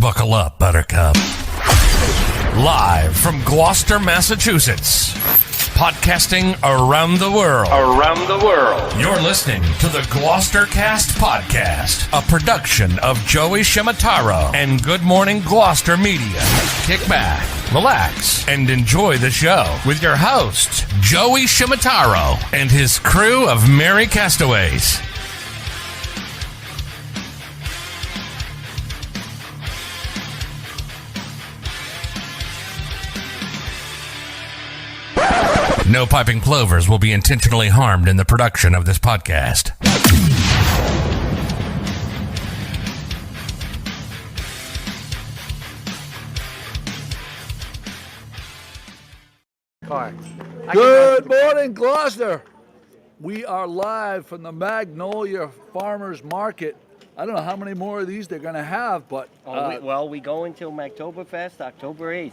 Buckle up, Buttercup. Live from Gloucester, Massachusetts. Podcasting around the world. You're listening to the GloucesterCast podcast, a production of Joey Shimataro and Good Morning Gloucester Media. Kick back, relax, and enjoy the show with your host, Joey Shimataro, and his crew of merry castaways. No piping plovers will be intentionally harmed in the production of this podcast. Good morning, Gloucester. We are live from the Magnolia Farmers Market. I don't know how many more of these they're going to have, but... we go until Magtoberfest, October 8th.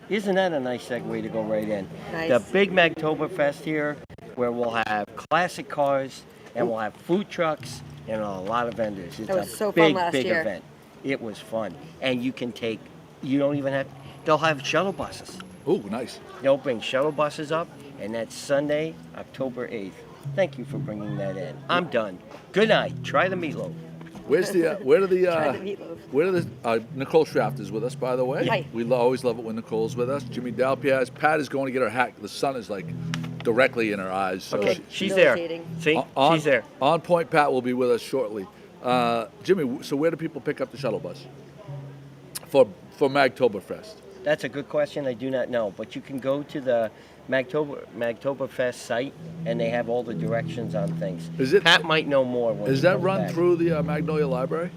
Isn't that a nice segue to go right in? Nice. The big Magtoberfest here, where we'll have classic cars, and we'll have food trucks, and a lot of vendors. It's That was a so fun big, last big year. event. It was fun. And they'll have shuttle buses. Oh, nice. They'll bring shuttle buses up, and that's Sunday, October 8th. Thank you for bringing that in. I'm done. Good night. Try the meatloaf. Where's the, Nicole Schraft is with us, by the way. Hi. We always love it when Nicole's with us. Jimmy Dalpiaz. Pat is going to get her hat. The sun is like directly in her eyes. So Okay, she's there. Debilitating. See? She's there. On Point Pat will be with us shortly. Jimmy, so where do people pick up the shuttle bus for Magtoberfest? That's a good question. I do not know. But you can go to the Magtoberfest site, and they have all the directions on things. Pat might know more. Is that run through the Magnolia Library?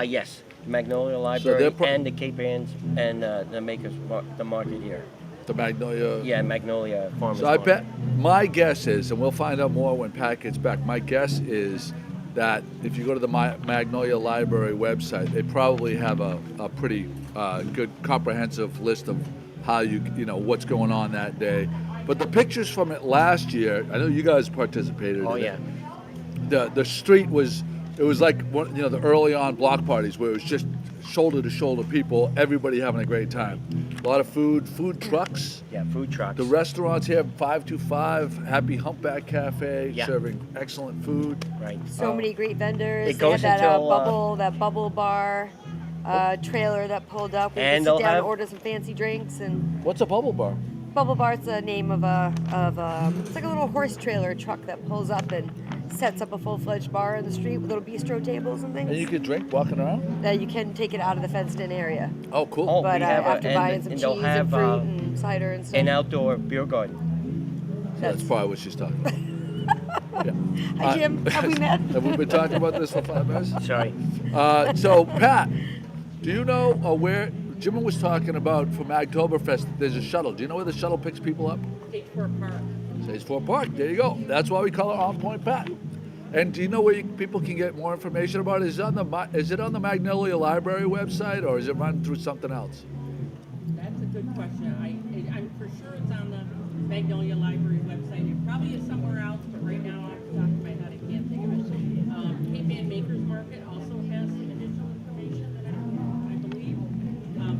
Yes. The Magnolia Library So and the Cape Ann's and the market here. The Magnolia... Yeah, Magnolia Farmers So I Market. bet my guess is, and we'll find out more when Pat gets back, my guess is that if you go to the Magnolia Library website, they probably have a pretty good comprehensive list of how you know what's going on that day. But the pictures from it last year, I know you guys participated. Oh, in yeah. it. The street was like one, the early on block parties where it was just shoulder to shoulder people, everybody having a great time. A lot of food trucks. Yeah, food trucks. The restaurants here, 525 Happy Humpback Cafe, Yeah. serving excellent food. Right. So many great vendors. It They goes had that until, that bubble bar trailer that pulled up. We And could sit they'll down have- and order some fancy drinks. And What's a bubble bar? Bubble Bar's the name of it's like a little horse trailer truck that pulls up and sets up a full-fledged bar in the street with little bistro tables and things. And you could drink walking around? That you can take it out of the fenced-in area. Oh, cool. Oh, But we have after buying some and cheese they'll have and fruit and cider and stuff. an outdoor beer garden. That's probably what she's talking about. Yeah. Hi, Jim. Have we met? Have we been talking about this for 5 minutes? Sorry. So, Pat, do you know where Jim was talking about for Magtoberfest? There's a shuttle. Do you know where the shuttle picks people up? Stage 4 Park. There you go. That's why we call it On Point Pat. And do you know where people can get more information about it? Is it on the Magnolia Library website, or is it run through something else? That's a good question. I'm for sure it's on the Magnolia Library website. It probably is somewhere else, but right now, off the top of my head, I can't think of it. Cape Ann Makers Market also has some additional information that I believe,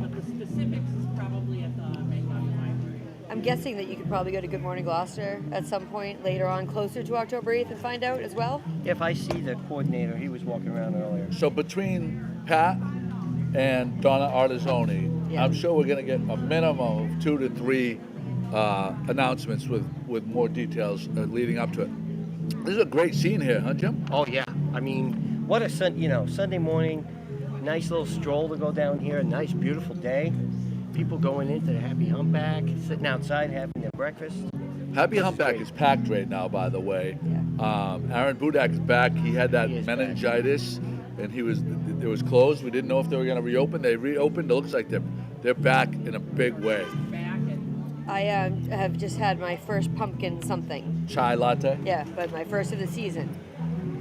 but the specifics is probably at the Magnolia Library. I'm guessing that you could probably go to Good Morning Gloucester at some point later on, closer to October 8th, and find out as well. If I see the coordinator, he was walking around earlier. So between Pat and Donna Artizzoni, Yeah. I'm sure we're going to get a minimum of 2 to 3 announcements with more details leading up to it. This is a great scene here, huh, Jim? Oh yeah, I mean, what a Sunday morning, nice little stroll to go down here. A nice, beautiful day. People going into the Happy Humpback, sitting outside having their breakfast. Happy This is Humpback great. is packed right now, by the way. Yeah. Aaron Budak is back. He had that He is back. meningitis, and it was closed. We didn't know if they were going to reopen. They reopened. It looks like they're back in a big way. Back and I have just had my first pumpkin something. Chai latte. Yeah, but my first of the season.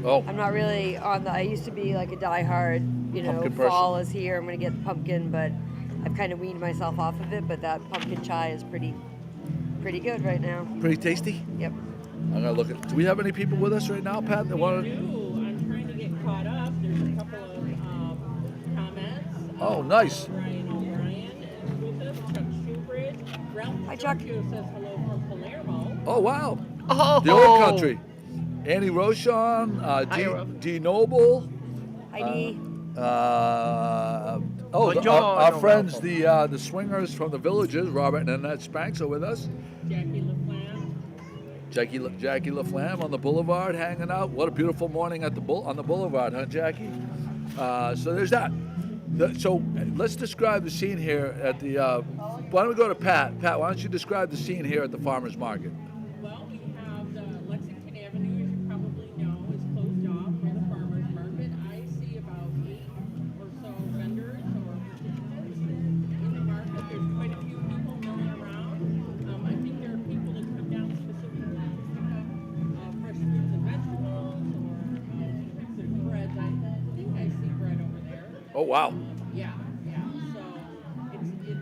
Oh, I'm not really on I used to be like a diehard, Pumpkin fall person. is here, I'm going to get the pumpkin, but I've kind of weaned myself off of it, but that pumpkin chai is pretty good right now. pretty tasty. Yep. I'm gonna look at. Do we have any people with us right now, Pat? That want do. I'm trying to get caught up. There's a couple of comments. Oh, nice. Brian O'Brien is with us. Chuck Shoebridge. Ralph Hi, Chuck. DiGiorgio says hello from Palermo. Oh, wow. Oh, The old country. Annie Rochon, Hi, D. Noble. ID. Our Buongiorno, friends, Ralph. the swingers from the Villages, Robert and Annette Spanks, are with us. Jackie LaFlamme. Jackie LaFlamme on the boulevard, hanging out. What a beautiful morning at on the boulevard, huh, Jackie? So there's that. So let's describe the scene here at the. Why don't we go to Pat? Pat, why don't you describe the scene here at the farmers market? Well, we have the Lexington Avenue, as you probably know, is closed off for the farmers market. I see about 8 or so vendors or participants in the market. There's quite a few people milling around. I think there are people that come down specifically to pick up fresh fruits and vegetables or there's breads. I think I see bread over there. Oh, wow. Yeah.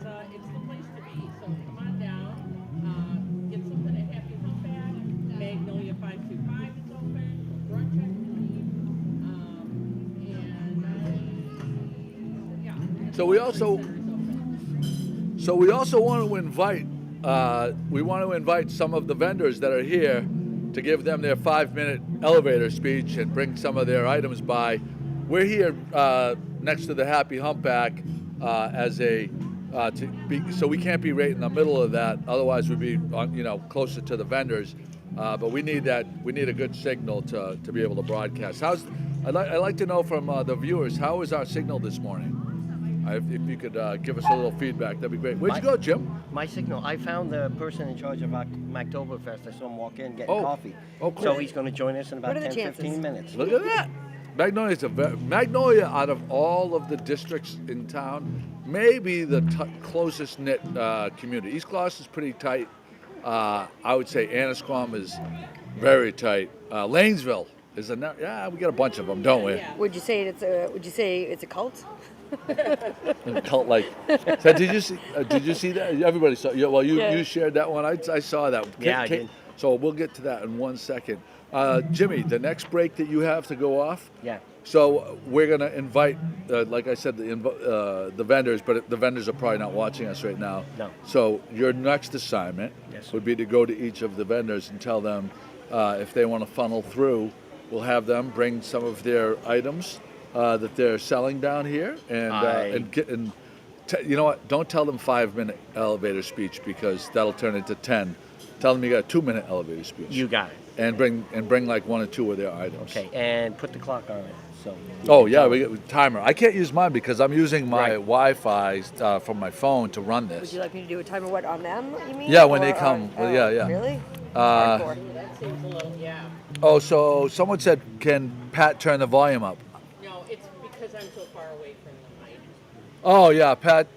So it's the place to be. So come on down, get something at Happy Humpback. Magnolia 525 is open for brunch, I believe. So we also want to invite some of the vendors that are here to give them their 5-minute elevator speech and bring some of their items by. We're here next to the Happy Humpback so we can't be right in the middle of that. Otherwise, we'd be closer to the vendors. But we need a good signal to be able to broadcast. I'd like to know from the viewers, how is our signal this morning? If you could give us a little feedback, that'd be great. Where'd you go, Jim? My signal. I found the person in charge of Oktoberfest. I saw him walk in getting coffee. Oh, cool. So he's going to join us in about What are the 10, chances? 15 minutes. Look at that. Magnolia, out of all of the districts in town, maybe the closest knit community. East Gloucester is pretty tight. I would say Annisquam is very tight. Lanesville is we got a bunch of them, don't we? Would you say it's a cult? Cult like. So did you see that? Everybody saw. Yeah, well, you shared that one. I saw that. Yeah, I did. So we'll get to that in 1 second. Jimmy, the next break that you have to go off. Yeah. So we're gonna invite, like I said, the vendors, but the vendors are probably not watching us right now. No. So your next assignment would be to go to each of the vendors and tell them if they want to funnel through. We'll have them bring some of their items that they're selling down here, and you know what? Don't tell them 5-minute elevator speech because that'll turn into 10. Tell them you got a 2-minute elevator speech. You got it. And bring like 1 or 2 of their items. Okay, and put the clock on it. So. We get a timer. I can't use mine because I'm using my Wi-Fi from my phone to run this. Would you like me to do a timer what on them? You mean? Yeah, when they come. Yeah. Really? That seems a little, Oh, so someone said, can Pat turn the volume up? No, it's because I'm so far away from the mic. Oh yeah, Pat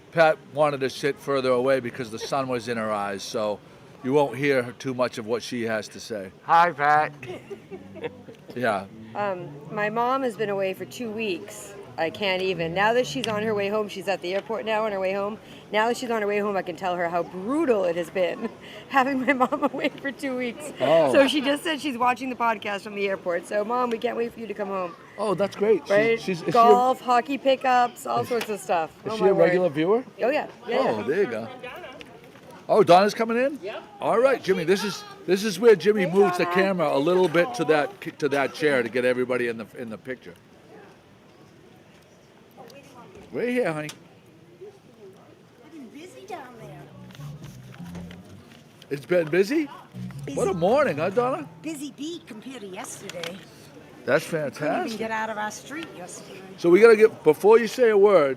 wanted to sit further away because the sun was in her eyes, so you won't hear too much of what she has to say. Hi, Pat. Yeah. My mom has been away for 2 weeks. I can't even. Now that she's on her way home, she's at the airport now on her way home. Now that she's on her way home, I can tell her how brutal it has been having my mom away for 2 weeks. Oh. So she just said she's watching the podcast from the airport. So, Mom, we can't wait for you to come home. Oh, that's great. Right? Golf, hockey pickups, all sorts of stuff. Is she a regular viewer? Oh, yeah. Oh, there you go. Oh, Donna's coming in? Yep. All right, Jimmy. This is where Jimmy moves the camera a little bit to that chair to get everybody in the picture. Right here, honey. It's been busy down there. It's been busy? What a morning, huh, Donna? Busy beat compared to yesterday. That's Couldn't even fantastic. get out of our street yesterday. So we got to give, before you say a word,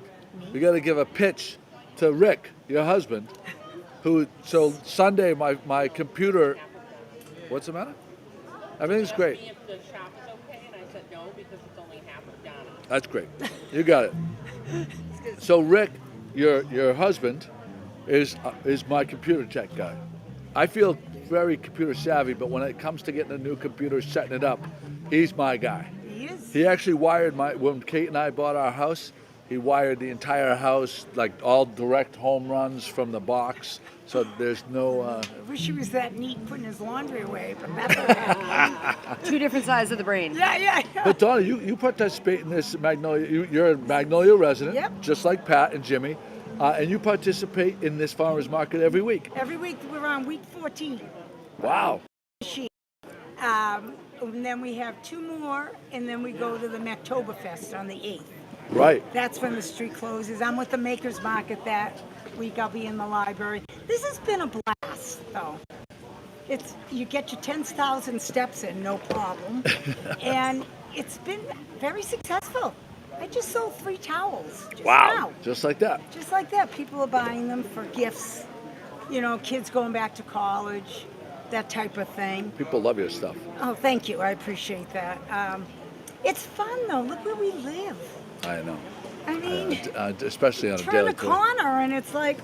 we got to give a pitch to Rick, your husband, so Sunday my computer, what's the matter? Everything's great. If the shop is okay, and I said no because it's only half of Donna. That's great. You got it. So Rick, your husband, is my computer tech guy. I feel very computer savvy, but when it comes to getting a new computer, setting it up, he's my guy. He is. He actually wired when Kate and I bought our house, He wired the entire house, like all direct home runs from the box. So there's no. I wish he was that neat putting his laundry away, but that's okay. Two different sides of the brain. Yeah. But Donna, you participate in this Magnolia. You're a Magnolia resident, Yep. just like Pat and Jimmy, and you participate in this farmers market every week. Every week we're on week 14. Wow. And then we have 2 more, and then we go to the Oktoberfest on the 8th. Right. That's when the street closes. I'm with the Makers Market that week. I'll be in the library. This has been a blast, though. You get your 10,000 steps in, no problem. And it's been very successful. I just sold 3 towels just now. Just like that. Just like that. People are buying them for gifts. You know, kids going back to college, that type of thing. People love your stuff. Oh, thank you. I appreciate that. It's fun, though. Look where we live. I know. I mean, Especially on a turn daily a corner and it's like,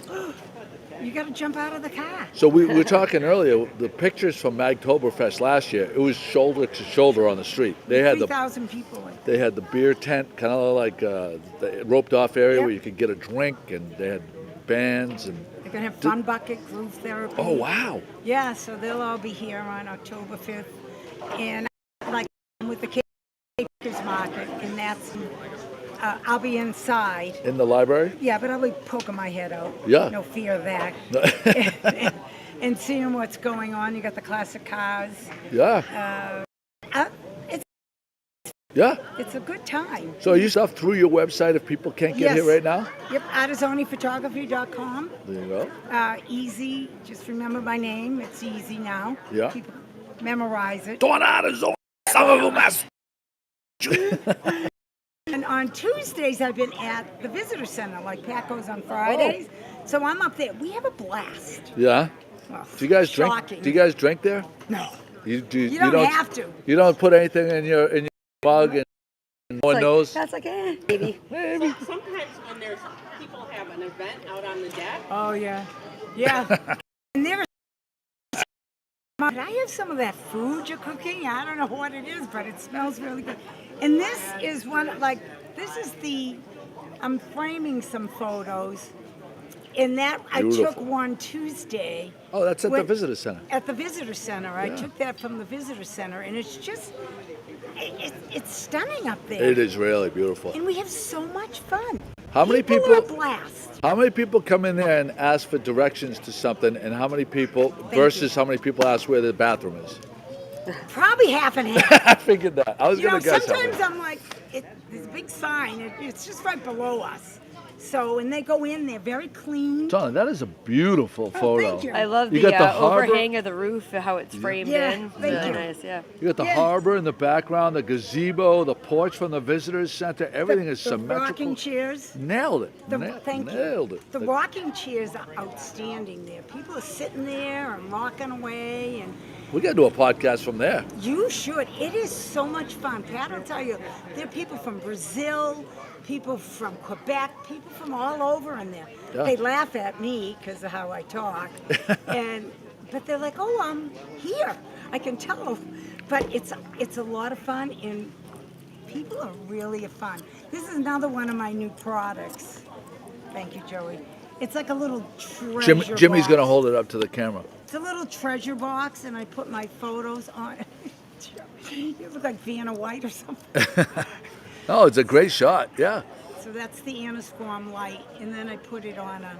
you got to jump out of the car. So we were talking earlier, the pictures from Magtoberfest last year, it was shoulder to shoulder on the street. They had 3,000 people. They had the beer tent, kind of like the roped off area Yep. where you could get a drink, and they had bands and. They're going to have Fun Bucket, Groove Therapy. Oh wow! Yeah, so they'll all be here on October 5th. And like I'm with the Makers Market, and that's, I'll be inside. In the library? Yeah, but I'll be poking my head out. Yeah. No fear of that. and seeing what's going on. You got the classic cars. Yeah. It's Yeah. It's a good time. So you stuff through your website if people can't get here right now? Yep, artizoniphotography.com. There you go. Easy. Just remember my name. It's easy now. Yeah. People memorize it. Don Arizona, some of them has. And on Tuesdays, I've been at the visitor center, like Pat goes on Fridays. So I'm up there. We have a blast. Yeah. Well, Do you guys shocking. drink? Do you guys drink there? No. You don't have to. You don't put anything in your mug and no one knows. That's like, maybe. Maybe. Sometimes when there's people have an event out on the deck, Oh, yeah. Yeah. And there is. Could I have some of that food you're cooking? I don't know what it is, but it smells really good. And this is I'm framing some photos. And that, I took Beautiful. one Tuesday. Oh, that's at the When- visitor center. At the visitor center. I Yeah. took that from the visitor center, and it's just, it's stunning up there. It is really beautiful. And we have so much fun. How many are a people- blast. How many people come in there and ask for directions to something, and how many people versus how many people ask where the bathroom is? Probably half and half. I figured that. I was You know, gonna guess. sometimes I'm like, there's a big sign. It's just right below us. So, and they go in, they're very clean. Donna, that is a beautiful photo. thank you. I love You the, got the harbor- overhang of the roof, how it's framed Yeah, in. thank Really you. nice, yeah. You got the Yeah. harbor in the background, the gazebo, the porch from the visitors center. Everything is The symmetrical. rocking chairs. Nailed it. Thank Nailed you. it. The rocking chairs are outstanding there. People are sitting there and rocking away, and We got to do a podcast from there. you should. It is so much fun. Pat will tell you, there are people from Brazil, people from Quebec, people from all over in there. Yeah. They laugh at me because of how I talk, but they're like, "Oh, I'm here." I can tell, but it's a lot of fun, and people are really fun. This is another one of my new products. Thank you, Joey. It's like a little treasure Jimmy's box. going to hold it up to the camera. It's a little treasure box, and I put my photos on it. You look like Vanna White or something. Oh, it's a great shot. Yeah. So that's the Anasquam light, and then I put it on a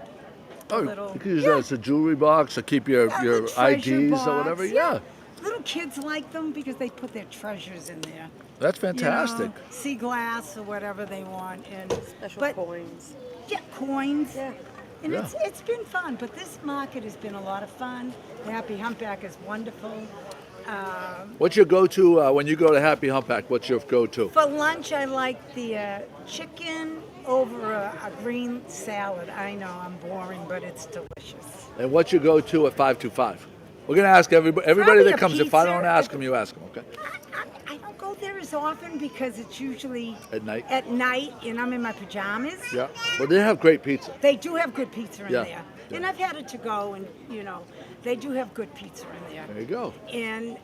Oh, little. you can use that as a jewelry box or keep your the treasure IDs box, or whatever. Yeah. Little kids like them because they put their treasures in there. That's You know, fantastic. sea glass or whatever they want, and Special but, coins. Yeah, coins. Yeah. And Yeah. it's been fun, but this market has been a lot of fun. The Happy Humpback is wonderful. What's your go-to when you go to Happy Humpback? What's your go-to? For lunch, I like the chicken over a green salad. I know I'm boring, but it's delicious. And what's your go-to at 525? We're going to ask everybody Probably that a comes. If I don't pizza. ask them, you ask them, okay? I don't go there as often because it's usually At night? At night, and I'm in my pajamas. Yeah. But they have great pizza. They do have good pizza in Yeah. there. And I've had it to go, and they do have good pizza in there. There you go. And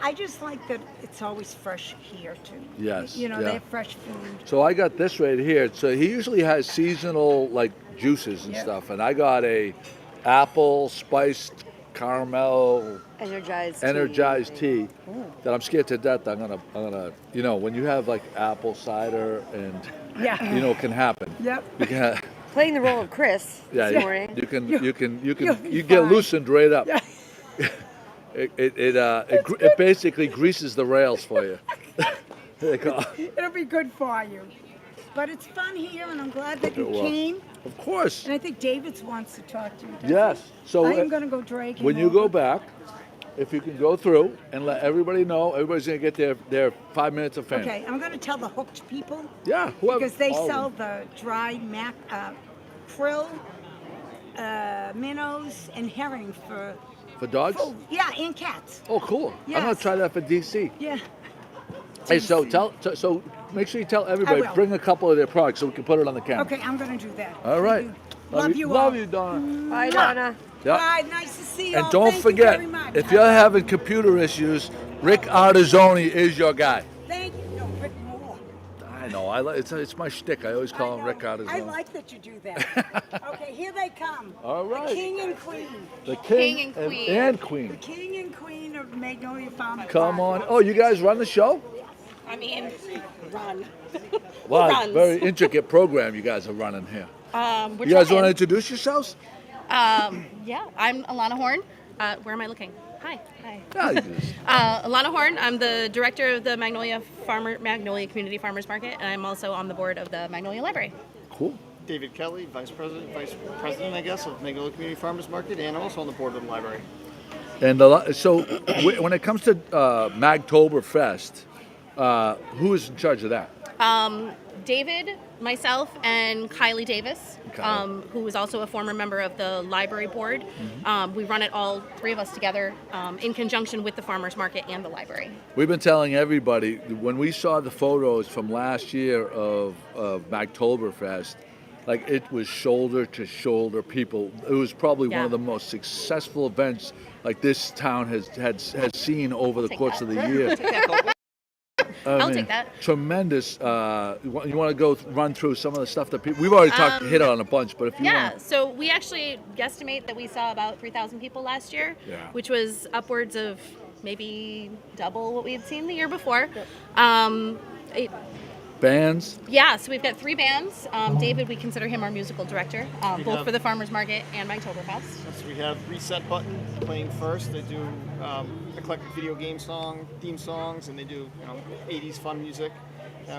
I just like that it's always fresh here too. Yes, You know, yeah. they have fresh food. So I got this right here. So he usually has seasonal like juices and Yeah. stuff, and I got a apple spiced caramel energized tea that I'm scared to death. I'm gonna, you know, when you have like apple cider and Yeah. you know, it can happen. Yep. You can, Playing the role of Chris yeah, this morning. you can You'll be you get fine. loosened right up. Yeah. It basically greases the rails for you. They call- It'll be good for you. But it's fun here, and I'm glad that you It will. came. Of course. And I think David wants to talk to you. doesn't Yes. he? So I'm going to go drag him when you over. go back, if you can go through and let everybody know, everybody's gonna get their 5 minutes of fame. Okay, I'm going to tell the hooked people. Yeah. Whoever. Because they all of sell them. the dried krill, minnows, and herring for dogs. food. Yeah, and cats. Oh, cool. I'm gonna Yes. try that for DC. Yeah. Hey, so DC. so make sure you tell everybody. will. Bring a couple of their products so we can put it on the camera. Okay, I'm going to do that. All right. Thank you. Love you all. Love you, Donna. Bye, Donna. Yeah. Bye, nice to see you And all. don't Thank forget, you very much. if you're having computer issues, Rick Artizzoni is your guy. Thank you. No, Rick Moore. I know. I like it's my shtick. I always call I him know. Rick Artizzoni. I like that you do that. Okay, here they come. All right. The king and queen. The King and queen. and The queen. king and queen of Magnolia Farm. Come on. Oh, you guys run the show? I mean, run. Wow, runs? very intricate program you guys are running here. We're You guys trying. want to introduce yourselves? Yeah, I'm Alana Horn. Where am I looking? Hi. Yeah, you just- Alana Horn. I'm the director of the Magnolia Community Farmers Market, and I'm also on the board of the Magnolia Library. cool. David Kelly, Vice President, I guess, of Magnolia Community Farmers Market, and also on the board of the library. And so when it comes to Magtoberfest, who is in charge of that? David, myself, and Kylie Davis, Kylie. who is also a former member of the library board. We run it all three of us together in conjunction with the farmers market and the library. We've been telling everybody when we saw the photos from last year of Magtoberfest, like it was shoulder to shoulder people. It was probably one Yeah. of the most successful events like this town has seen over the Take course that. of the year. I'll take that. Tremendous. You want to go run through some of the stuff that people we've already hit on a bunch, but if you Yeah, want, so we actually guesstimate that we saw about 3,000 people last year, Yeah. which was upwards of maybe double what we had seen the year before. bands. Yeah, so we've got three bands. David, we consider him our musical director, both for the Farmers Market and Magtoberfest. So we have Reset Button playing first. They do eclectic video game theme songs, and they do 80s fun music.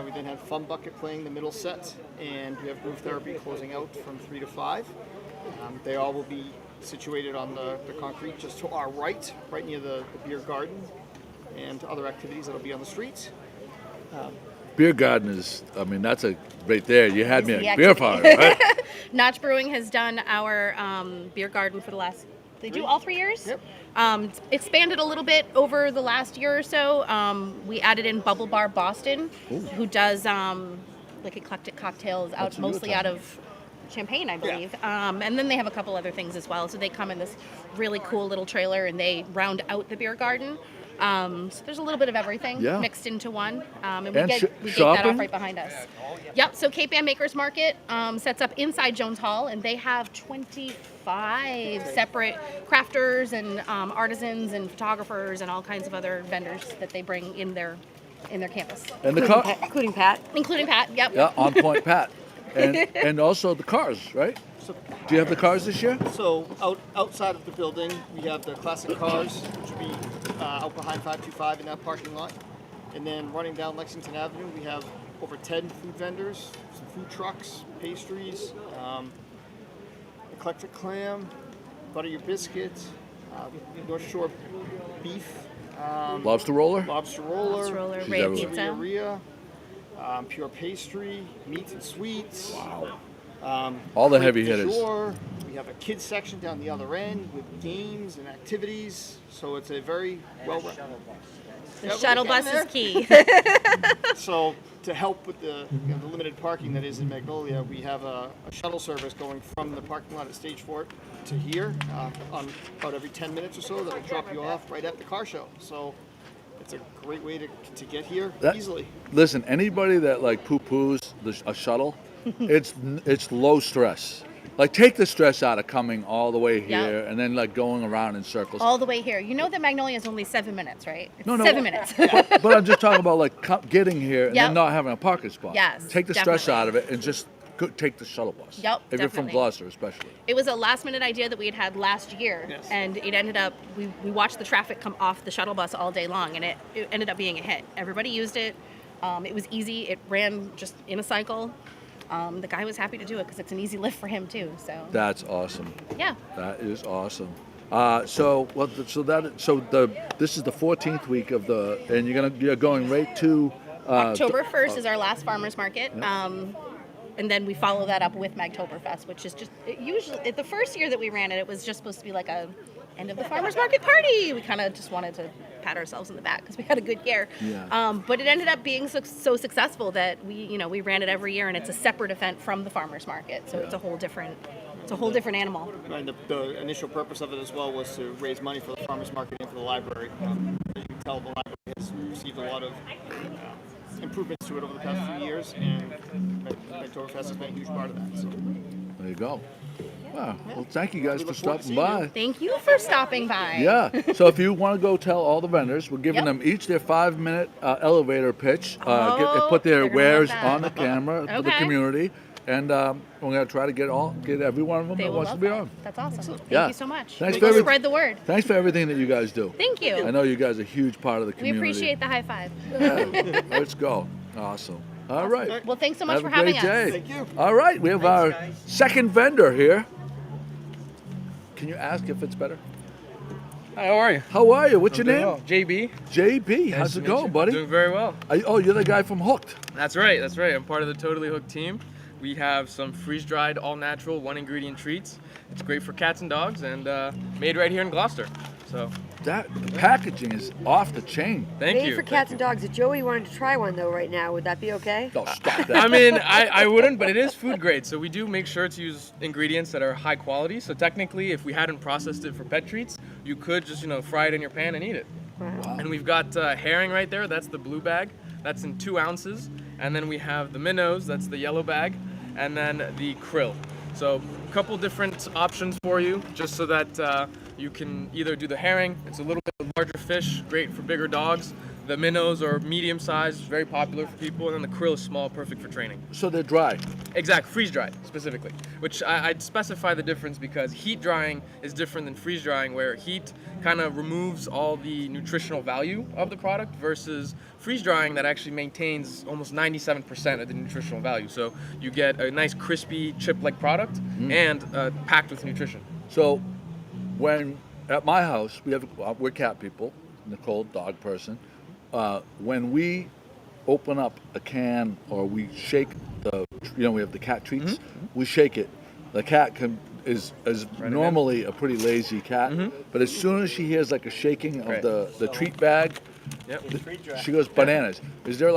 We then have Fun Bucket playing the middle set, and we have Groove Therapy closing out from 3 to 5. They all will be situated on the concrete just to our right near the beer garden, and other activities that'll be on the streets. Beer garden is, I mean, that's right there. You had me Is the at beer activity. party, right? Notch Brewing has done our beer garden for the last, they do all 3 years? Yep. It's expanded a little bit over the last year or so. We added in Bubble Bar Boston, who does like eclectic cocktails out What's a new mostly time? out of Champagne, I believe. And then they have a couple other things as well. So they come in this really cool little trailer and they round out the beer garden. So there's a little bit of everything Yeah. mixed into one. And And we gate that shopping? off right behind us. Yep, so Cape Ann Makers Market sets up inside Jones Hall, and they have 25 separate crafters and artisans and photographers and all kinds of other vendors that they bring in their campus, And the car, Including Pat. including Pat. Yep. yeah, on point, Pat, and also the cars, right? So, Do you have the cars this year? so outside of the building, we have the classic cars, which will be out behind 525 in that parking lot. And then running down Lexington Avenue, we have over 10 food vendors, some food trucks, pastries, eclectic clam, butter your biscuits, North Shore beef, Lobster roller. lobster roller, Stroller, She's Ray everywhere. Pizza. pizzeria, pure pastry, meats and sweets. Wow. All the heavy Crêpe du hitters. jour. We have a kids section down the other end with games and activities. So it's a very well run. The shuttle bus is key. So to help with the limited parking that is in Magnolia, we have a shuttle service going from the parking lot at Stage Fort to here on about every 10 minutes or so. That'll drop you off right at the car show. So it's a great way to get here easily. Listen, anybody that like poo-poos a shuttle, it's low stress. Like, take the stress out of coming all the way here and then like going around in circles. All the way here. You know that Magnolia is only 7 minutes, right? It's No. 7 minutes. but I'm just talking about like getting here and then not having a parking spot. Yes, Take the stress out of it and just take the shuttle bus. Yep, If you're from definitely. Gloucester, especially. It was a last minute idea that we had last year, and it ended up, we watched the traffic come off the shuttle bus all day long, and it ended up being a hit. Everybody used it. It was easy. It ran just in a cycle. The guy was happy to do it because it's an easy lift for him too. So That's awesome. yeah. That is awesome. This is the 14th week of and you're going right to October 1st is our last farmers market. And then we follow that up with Magtoberfest, which is just usually the first year that we ran it, it was just supposed to be like a end of the farmers market party. We kind of just wanted to pat ourselves in the back because we had a good year. Yeah. But it ended up being so successful that we ran it every year, and it's a separate event from the farmers market. So it's a whole different animal. And the initial purpose of it as well was to raise money for the farmers market and for the library. As you can tell, the library has received a lot of improvements to it over the past few years, and Magnolia has been a huge part of that. So. There you go. Wow. Well, thank you guys for stopping by. Thank you for stopping by. Yeah. So if you want to go tell all the vendors, we're giving them each their 5-minute elevator pitch. Put their they're gonna wares love that. on the camera for the Okay. community. And we're going to try to get every one of them They that will wants to love be that. on. That's awesome. Thank Yeah. you so much. Thanks We'll for spread the word. Thanks for everything that you guys do. Thank you. I know you guys are a huge part of the We community. appreciate the high five. Yeah. Let's go. Awesome. All right. Well, thanks so much Have for a having great us. day. Thank you. All right. We have our guys. second vendor here. Can you ask if it's better? Hi, how are you? How are you? What's your name? Well, JB. JB. How's Nice to it meet going, you. buddy? Doing very well. You're the guy from Hooked. That's right. I'm part of the Totally Hooked team. We have some freeze-dried, all-natural, one-ingredient treats. It's great for cats and dogs, and made right here in Gloucester. So, The packaging is off the chain. thank Made you. for cats and dogs. If Joey wanted to try one though right now, would that be okay? Oh, stop that. I mean, I wouldn't, but it is food grade, so we do make sure to use ingredients that are high quality. So technically, if we hadn't processed it for pet treats, you could just, fry it in your pan and eat it. Wow. And we've got herring right there. That's the blue bag. That's in 2 ounces. And then we have the minnows. That's the yellow bag. And then the krill. So a couple different options for you, just so that you can either do the herring. It's a little bit larger fish, great for bigger dogs. The minnows are medium sized, very popular for people. And then the krill is small, perfect for training. So they're dry. Exact, freeze dried specifically, which I'd specify the difference because heat drying is different than freeze drying, where heat kind of removes all the nutritional value of the product versus freeze drying that actually maintains almost 97% of the nutritional value. So you get a nice crispy chip-like product and packed with nutrition. So when at my house, we're cat people, Nicole, dog person. When we open up a can or we shake we have the cat treats, we shake it. The cat is normally a pretty lazy cat, but as soon as she hears like a shaking of the treat bag, she goes bananas. Is there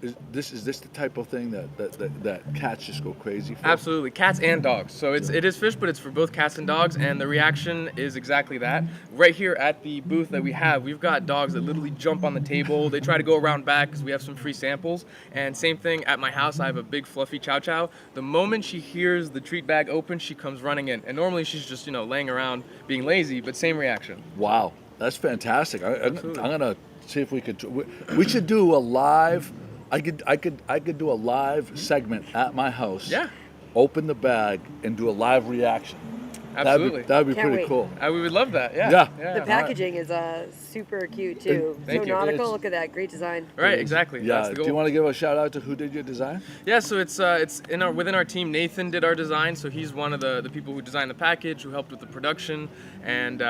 is this the type of thing that cats just go crazy for? Absolutely, cats and dogs. So it is fish, but it's for both cats and dogs, and the reaction is exactly that. Right here at the booth that we've got dogs that literally jump on the table. They try to go around back because we have some free samples. And same thing at my house, I have a big fluffy chow chow. The moment she hears the treat bag open, she comes running in. And normally she's just laying around being lazy, but same reaction. Wow, that's fantastic. I'm gonna see if we could. We should do a live. I could do a live segment at my house. Yeah. Open the bag and do a live reaction. Absolutely. That'd be Can't pretty wait. cool. We would love that. Yeah. Yeah. The packaging is super cute too. Thank So you. nautical. It's- Look at that, great design. Right. Exactly. Yeah. That's the Do goal. you want to give a shout out to who did your design? Yeah, so it's within our team. Nathan did our design, so he's one of the people who designed the package, who helped with the production, and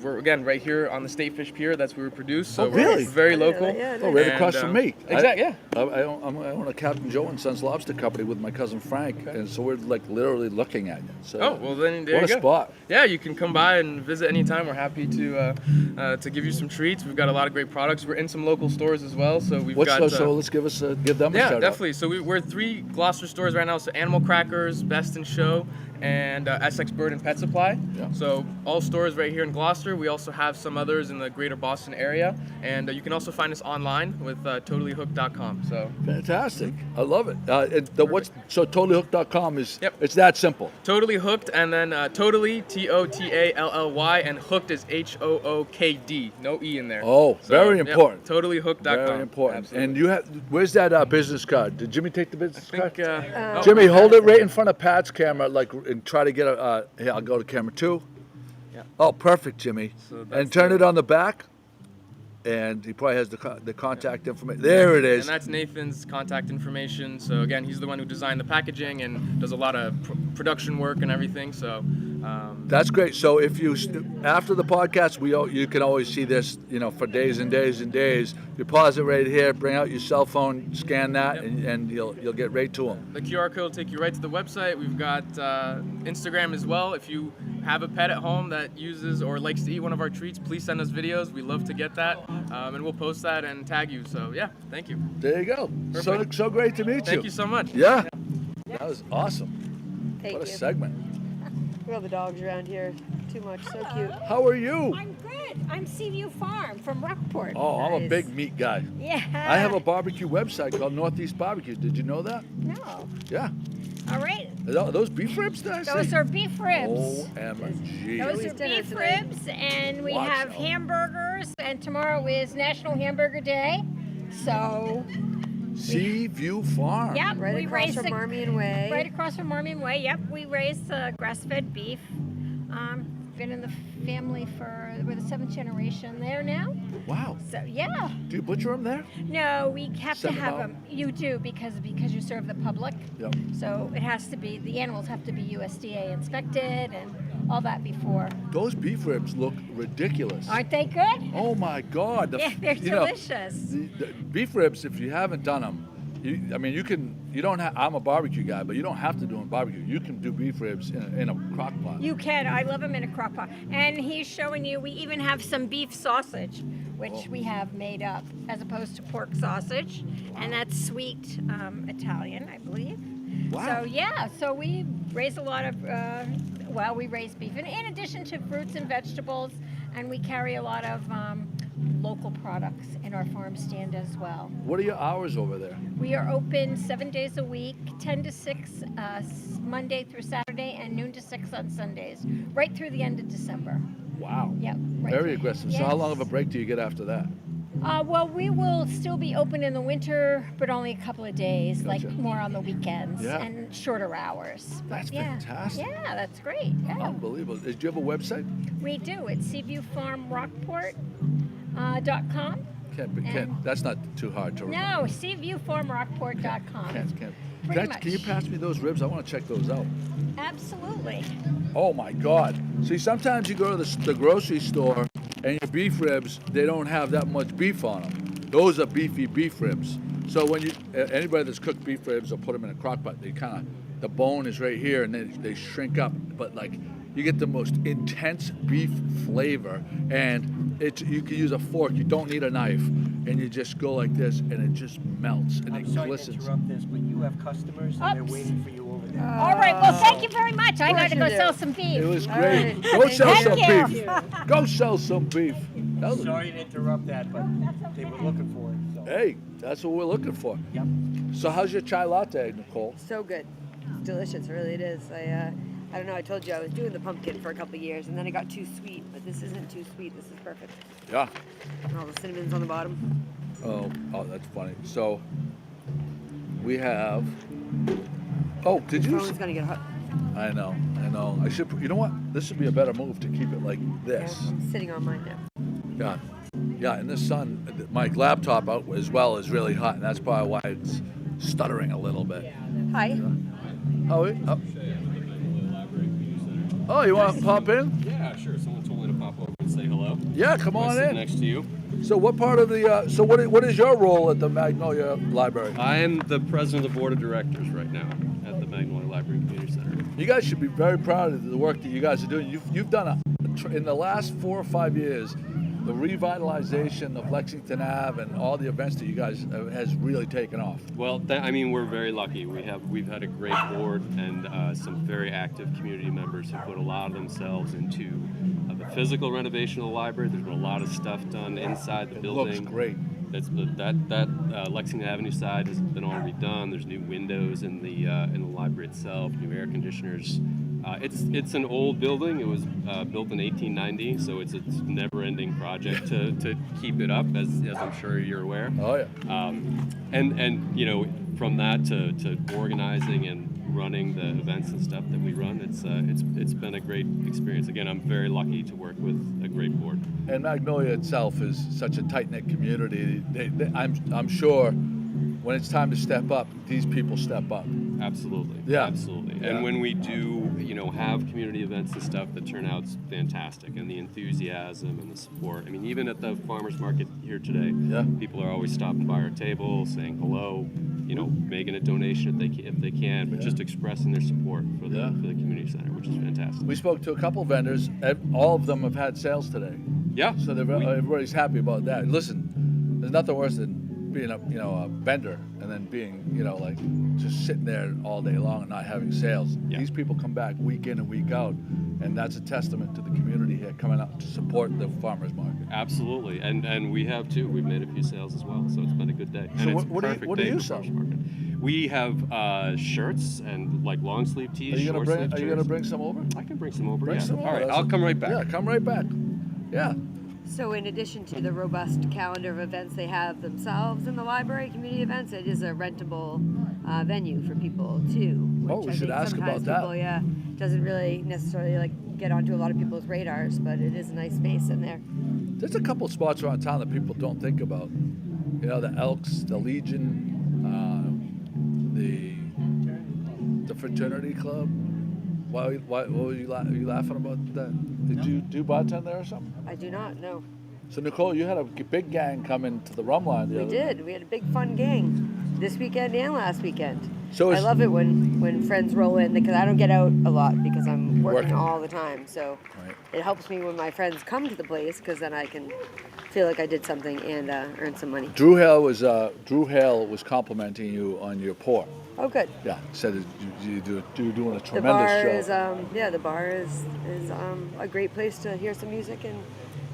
we're again right here on the State Fish Pier. That's where we produce. So Oh, really? We're very local. Yeah, Oh, right And, across from me. Exactly. Yeah. I own a Captain Joe and Sons Lobster Company with my cousin Frank, and so we're like literally looking at you. So Oh well, then there what you a go. spot. Yeah, you can come by and visit anytime. We're happy to give you some treats. We've got a lot of great products. We're in some local stores as well, so we've got. So let's give them a Yeah, shout definitely. So we're 3 Gloucester stores right now. So Animal Crackers, Best in Show, and Essex Bird and Pet Supply. Yeah. So all stores right here in Gloucester. We also have some others in the greater Boston area. And you can also find us online with totallyhooked.com. So Fantastic. I love it. So totallyhooked.com is, Yep. it's that simple. Totally Hooked, and then Totally, Totally, and Hooked is HOOKD. No E in there. Oh, very important. Totallyhooked.com. Very important. Absolutely. And you have, where's that business card? Did Jimmy take the business I think, card? Jimmy, hold it right in front of Pat's camera, and try to get here, I'll go to camera 2. Yeah. Oh, perfect, Jimmy. So that's And turn it on the back. And he probably has the contact information. There it is. And that's Nathan's contact information. So again, he's the one who designed the packaging and does a lot of production work and everything. So That's great. So if you, after the podcast, you can always see this, for days and days and days. You pause it right here, bring out your cell phone, scan that, and you'll get right to them. the QR code will take you right to the website. We've got Instagram as well. If you have a pet at home that uses or likes to eat one of our treats, please send us videos. We love to get that, and we'll post that and tag you. So yeah, thank you. There you go. Perfect. So great to meet you. Thank you so much. Yeah. That was awesome. Thank What a you. segment. We have the dogs around here too much. So cute. How are you? I'm good. I'm Seaview Farm from Rockport. Oh, I'm a Nice. big meat guy. Yeah. I have a barbecue website called Northeast Barbecue. Did you know that? No. Yeah. All right. Are those beef ribs that I see? Those are beef ribs. OMG. Those Always are dinner beef tonight. ribs, and we Watch have out. hamburgers, and tomorrow is National Hamburger Day. So, Sea View Farm. yep, Right we across raise from the, Marmion Way. right across from Marmion Way. Yep, we raise grass-fed beef. Been in the family we're the 7th generation there now. Wow. So yeah. Do you butcher them there? No, we have Send to 'em have out? them. You do because you serve the public. Yep. So it has to be, the animals have to be USDA inspected and all that before. Those beef ribs look ridiculous. Aren't they good? Oh my God. Yeah, they're delicious. The beef ribs, if you haven't done them, you don't have, I'm a barbecue guy, but you don't have to do them barbecue. You can do beef ribs in a crock pot. You can. I love them in a crock pot. And he's showing you, we even have some beef sausage, which we have made up as opposed to pork sausage. And that's sweet Italian, I believe. Wow. So yeah, so we raise a lot of, we raise beef. And in addition to fruits and vegetables, and we carry a lot of local products in our farm stand as well. What are your hours over there? We are open 7 days a week, 10 to 6 Monday through Saturday, and noon to 6 on Sundays, right through the end of December. Wow. Yep. Right Very through- aggressive. So how long of a Yes. break do you get after that? Well, we will still be open in the winter, but only a couple of days, like Gotcha. more on the weekends Yeah. and shorter hours. But That's yeah. fantastic. Yeah, that's great. Yeah. Unbelievable. Do you have a website? We do. It's seaviewfarmrockport.com. That's not too hard to remember. No, seaviewfarmrockport.com. Pretty much. Can you pass me those ribs? I want to check those out. Absolutely. Oh my God. See, sometimes you go to the grocery store and your beef ribs, they don't have that much beef on them. Those are beefy beef ribs. So when anybody that's cooked beef ribs will put them in a crock pot, the bone is right here and then they shrink up. But you get the most intense beef flavor, and you can use a fork. You don't need a knife, and you just go like this, and it just melts and I'm it sorry to glistens. interrupt this, but you have customers and they're Oops. waiting for you over there. All right. Well, thank you very much. I got to you go do. sell some beef. It was All great. right. Go sell Thank some you. beef. Go sell some beef. That was- Sorry to interrupt that, but they were looking for it. So. Hey, that's what we're looking for. Yep. So how's your chai latte, Nicole? So good. It's delicious. Really, it is. I don't know. I told you I was doing the pumpkin for a couple of years, and then it got too sweet. But this isn't too sweet. This is perfect. Yeah. And all the cinnamon's on the bottom. Oh, that's funny. So we have. Oh, did you? Phone's gonna get hot. I know. I should. You know what? This would be a better move to keep it like this. Yeah, I'm sitting on mine now. Yeah. And the sun, my laptop out as well is really hot, and that's probably why it's stuttering a little bit. Hi. Oh, oh, you want to pop in? Yeah, sure. Someone told me to pop over and say hello. Yeah, come I on sit in. next to you. So what part of the? So what is your role at the Magnolia Library? I am the president of the board of directors right now at the Magnolia Library and Community Center. You guys should be very proud of the work that you guys are doing. You've done in the last 4 or 5 years, the revitalization of Lexington Ave and all the events that you guys has really taken off. Well, we're very lucky. We've had a great board and some very active community members who put a lot of themselves into the physical renovation of the library. There's been a lot of stuff done inside the building. It looks great. That Lexington Avenue side has been all redone. There's new windows in the library itself, new air conditioners. It's an old building. It was built in 1890, so it's a never-ending project to keep it up, as I'm sure you're aware. Oh yeah. And you know, from that to organizing and running the events and stuff that we run, it's been a great experience. Again, I'm very lucky to work with a great board. And Magnolia itself is such a tight-knit community. I'm sure when it's time to step up, these people step up. Absolutely. Yeah. Absolutely. Yeah. And when we do, have community events and stuff, the turnout's fantastic, and the enthusiasm and the support. I mean, even at the farmers market here today, people are always stopping by our table, saying hello, making a donation if they can, but just expressing their support for the community center, which is fantastic. We spoke to a couple vendors. All of them have had sales today. Yeah. So everybody's happy about that. Listen, there's nothing worse than being a vendor and then being just sitting there all day long and not having sales. These people come back week in and week out, and that's a testament to the community here coming out to support the farmers market. Absolutely, and we have too. We've made a few sales as well, so it's been a good day. So and what do you sell? We have shirts and like long sleeve tees. Are you gonna bring some over? I can bring some over. Bring some over. All right, I'll come right back. Yeah, come right back. Yeah. So in addition to the robust calendar of events they have themselves in the library, community events, it is a rentable venue for people too. Which We should ask about that. People, doesn't really necessarily get onto a lot of people's radars, but it is a nice space in there. There's a couple spots around town that people don't think about. The Elks, the Legion, the Fraternity Club. Why were you laughing about that? Did you do bartend there or something? I do not, no. So Nicole, you had a big gang come into the rum line the other day. We had a big fun gang this weekend and last weekend. So I love it when friends roll in, because I don't get out a lot because I'm working all the time. So it helps me when my friends come to the place, because then I can feel like I did something and earn some money. Drew Hale was complimenting you on your pour. Oh, good. Yeah, said you're doing a tremendous show. The bar is a great place to hear some music and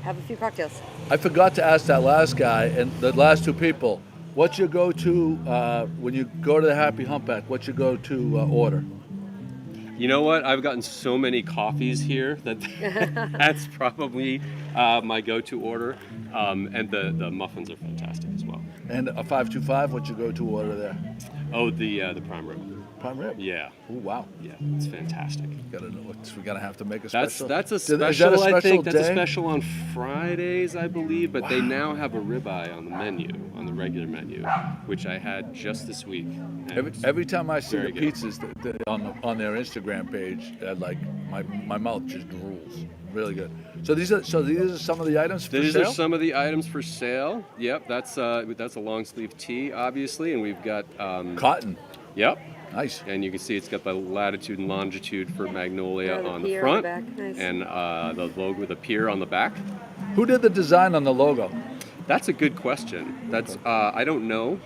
have a few cocktails. I forgot to ask that last guy and the last two people, what's your go-to when you go to the Happy Humpback? What's your go-to order? You know what? I've gotten so many coffees here that that's probably my go-to order. And the muffins are fantastic as well. And a 525, what's your go-to order there? Oh, the prime rib. Prime rib? Yeah. Oh, wow. Yeah, it's fantastic. We're gonna have to make a special. That's a special. Is that a special I think day? that's a special on Fridays, I believe. But they now have a ribeye on the menu, on the regular menu, which I had just this week. Every time I see the good. pizzas on their Instagram page, my mouth just drools. Really good. So these are some of the items for sale? These are some of the items for sale. Yep, that's a long sleeve tee, obviously, and we've got cotton. Yep. Nice. And you can see it's got the latitude and longitude for Magnolia the on the pier front, on the back. Nice. and the logo with the pier on the back. Who did the design on the logo? That's a good question. That's I don't know,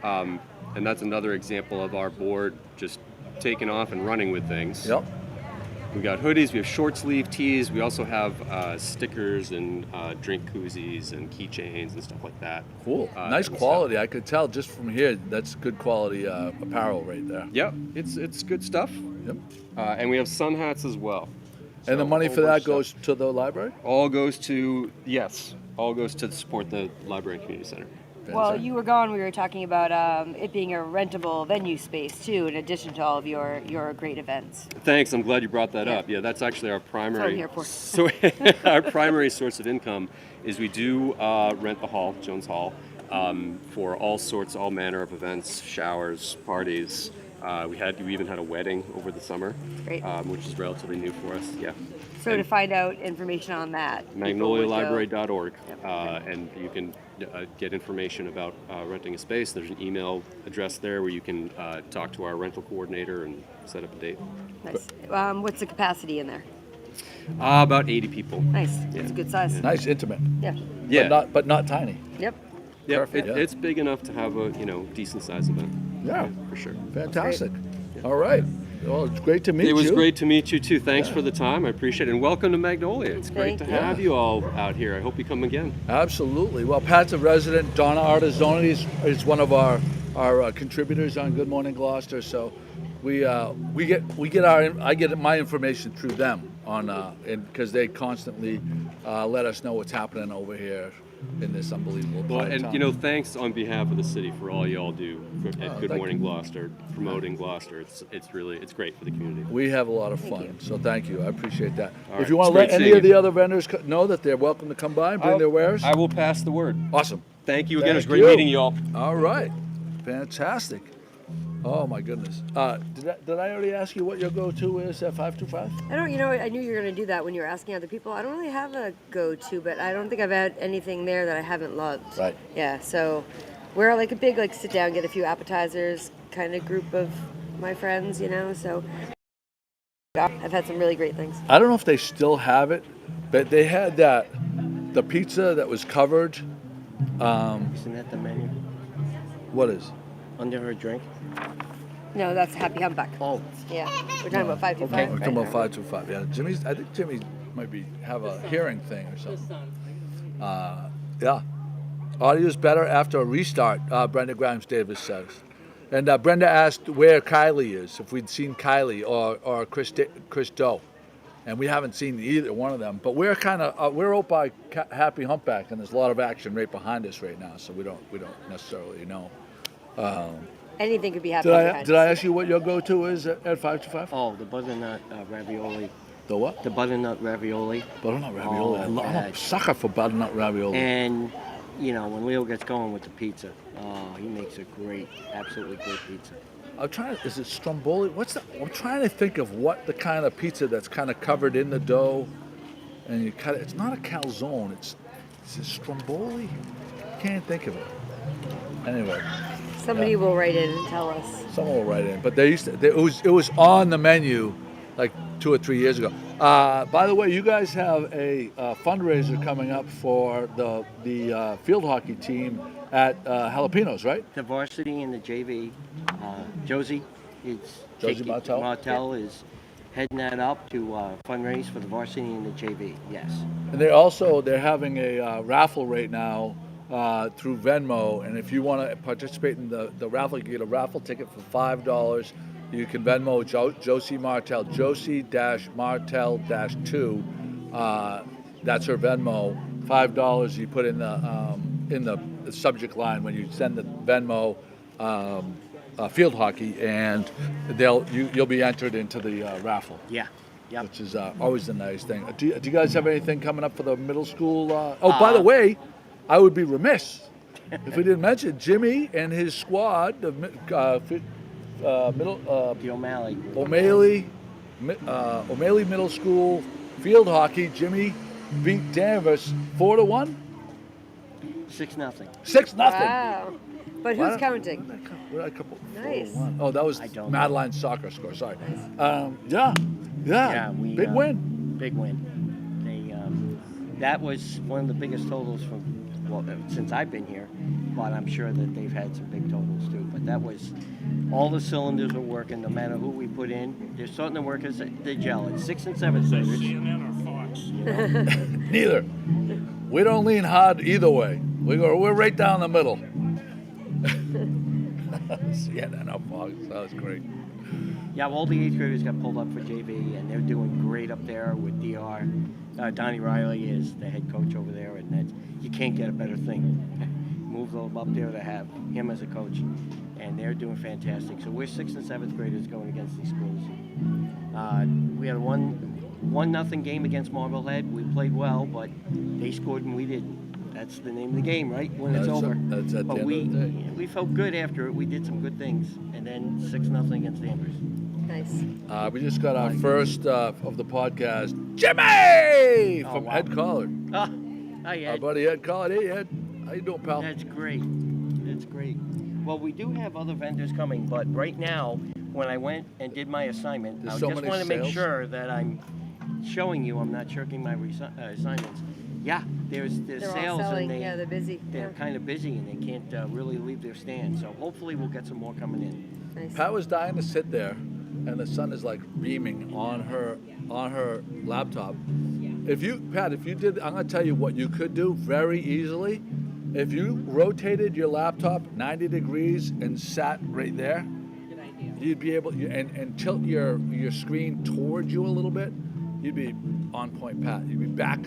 and that's another example of our board just taking off and running with things. Yep. We got hoodies, we have short sleeve tees, we also have stickers and drink koozies and keychains and stuff like that. Cool. Nice quality. I could tell just from here that's good quality apparel right there. Yep, it's good stuff. Yep. And we have sun hats as well. And the money for that goes to the library? All goes to support the library and community center. Well, you were gone. We were talking about it being a rentable venue space too, in addition to all of your great events. Thanks. I'm glad you brought that up. Yeah, that's actually our primary. That's what So our primary source of income is we do rent the hall, Jones Hall, for all manner of events, showers, parties. We even had a wedding over the summer, Great. Which is relatively new for us. Yeah. So to find out information on that, MagnoliaLibrary.org, and you can get information about renting a space. There's an email address there where you can talk to our rental coordinator and set up a date. Nice. What's the capacity in there? About 80 people. Nice. It's a good size. Nice, intimate. Yeah. Yeah. But not tiny. Yep. Yeah, Perfect. Yeah. It's big enough to have a decent sized event. Yeah. For sure. Fantastic. All right. Well, it's great to meet you. It was great to meet you too. Thanks for the time. I appreciate it. And welcome to Magnolia. It's great to have you all out here. I hope you come again. Absolutely. Well, Pat's a resident. Donna Artizzoni is one of our contributors on Good Morning Gloucester. So I get my information through them on because they constantly let us know what's happening over here in this unbelievable part of town. And thanks on behalf of the city for all you all do at Good Morning Gloucester, promoting Gloucester. It's great for the community. We have a lot of fun, so thank you. I appreciate that. All if you right. want to It's let great any of seeing the other vendors know that they're welcome to come by and bring their wares. I will pass the word. Awesome. Thank you again. It was Thank great meeting you all. All right. Fantastic. Oh my goodness. Did I already ask you what your go-to is at 525? I don't. I knew you were going to do that when you were asking other people. I don't really have a go-to, but I don't think I've had anything there that I haven't loved. Right. Yeah. So we're like a big sit down, get a few appetizers kind of group of my friends. So I've had some really great things. I don't know if they still have it, but they had the pizza that was covered. Isn't that the menu? What is? Under her drink? No, that's Happy Humpback. Oh. Yeah. We're talking about 525. Okay, we're talking about 525. Yeah, I think Jimmy might have a hearing thing or something. Yeah. Audio's better after a restart, Brenda Grimes Davis says. And Brenda asked where Kylie is, if we'd seen Kylie or Chris Doe. And we haven't seen either one of them. But we're we're out by Happy Humpback, and there's a lot of action right behind us right now, so we don't necessarily know. Anything could be Did happening. I ask you what your go-to is at 525? Oh, the butternut ravioli. The what? The butternut ravioli. Butternut ravioli. Oh, I'm a sucker for butternut ravioli. And, when Leo gets going with the pizza, he makes a absolutely great pizza. Is it stromboli? I'm trying to think of what the kind of pizza that's kind of covered in the dough, and you cut it. It's not a calzone. Is it stromboli? Can't think of it. Anyway. Somebody will write in and tell us. Someone will write in, but it was on the menu like 2 or 3 years ago. By the way, you guys have a fundraiser coming up for the field hockey team at Jalapenos, right? The varsity and the JV, Josie Martel is heading that up to fundraise for the varsity and the JV. Yes. And they're having a raffle right now through Venmo, and if you want to participate in the raffle, you get a raffle ticket for $5. You can Venmo Josie Martel, Josie-Martel-2. That's her Venmo. $5 you put in the subject line when you send the Venmo field hockey, and you'll be entered into the raffle. Yeah. Yep. Which is always a nice thing. Do you guys have anything coming up for the middle school? By the way, I would be remiss if we didn't mention Jimmy and his squad, the O'Malley Middle School field hockey. Jimmy beat Danvers 4-1. 6-0. 6-0. Wow. But who's counting? Nice. 4-1. Oh, that was Madeline's soccer score. Sorry. Yeah. Big win. Big win. That was one of the biggest totals since I've been here, but I'm sure that they've had some big totals too. But that was, all the cylinders were working, no matter who we put in. They're starting to work as they gel. It's 6 and 7. CNN or Fox? Neither. We don't lean hard either way. We're right down the middle. CNN or Fox. That was great. Yeah, well, all the 8th graders got pulled up for JV, and they're doing great up there with DR. Donnie Riley is the head coach over there, and you can't get a better thing. Move them up there to have him as a coach, and they're doing fantastic. So we're 6th and 7th graders going against these schools. We had a 1-0 game against Marblehead. We played well, but they scored and we didn't. That's the name of the game, right? When it's over. That's at but the end of the day. We felt good after it. We did some good things, and then 6-0 against Danvers. Nice. We just got our first of the podcast, Jimmy from Ed Collard. Hi, Ed. Our buddy Ed Collard. Hey, Ed. How you doing, pal? That's great. That's great. Well, we do have other vendors coming, but right now, when I went and did my assignment, I just want to make sure that I'm showing you I'm not shirking my assignments. Yeah, there's They're sales all selling. and Yeah, they're busy. they're kind of busy and they can't really leave their stand. So hopefully we'll get some more coming in. Nice. Pat was dying to sit there, and the sun is like beaming on her laptop. If you did, I'm gonna tell you what you could do very easily. If you rotated your laptop 90 degrees and sat right there, Good idea. you'd be able and tilt your screen towards you a little bit. You'd be on point, Pat. You'd be back.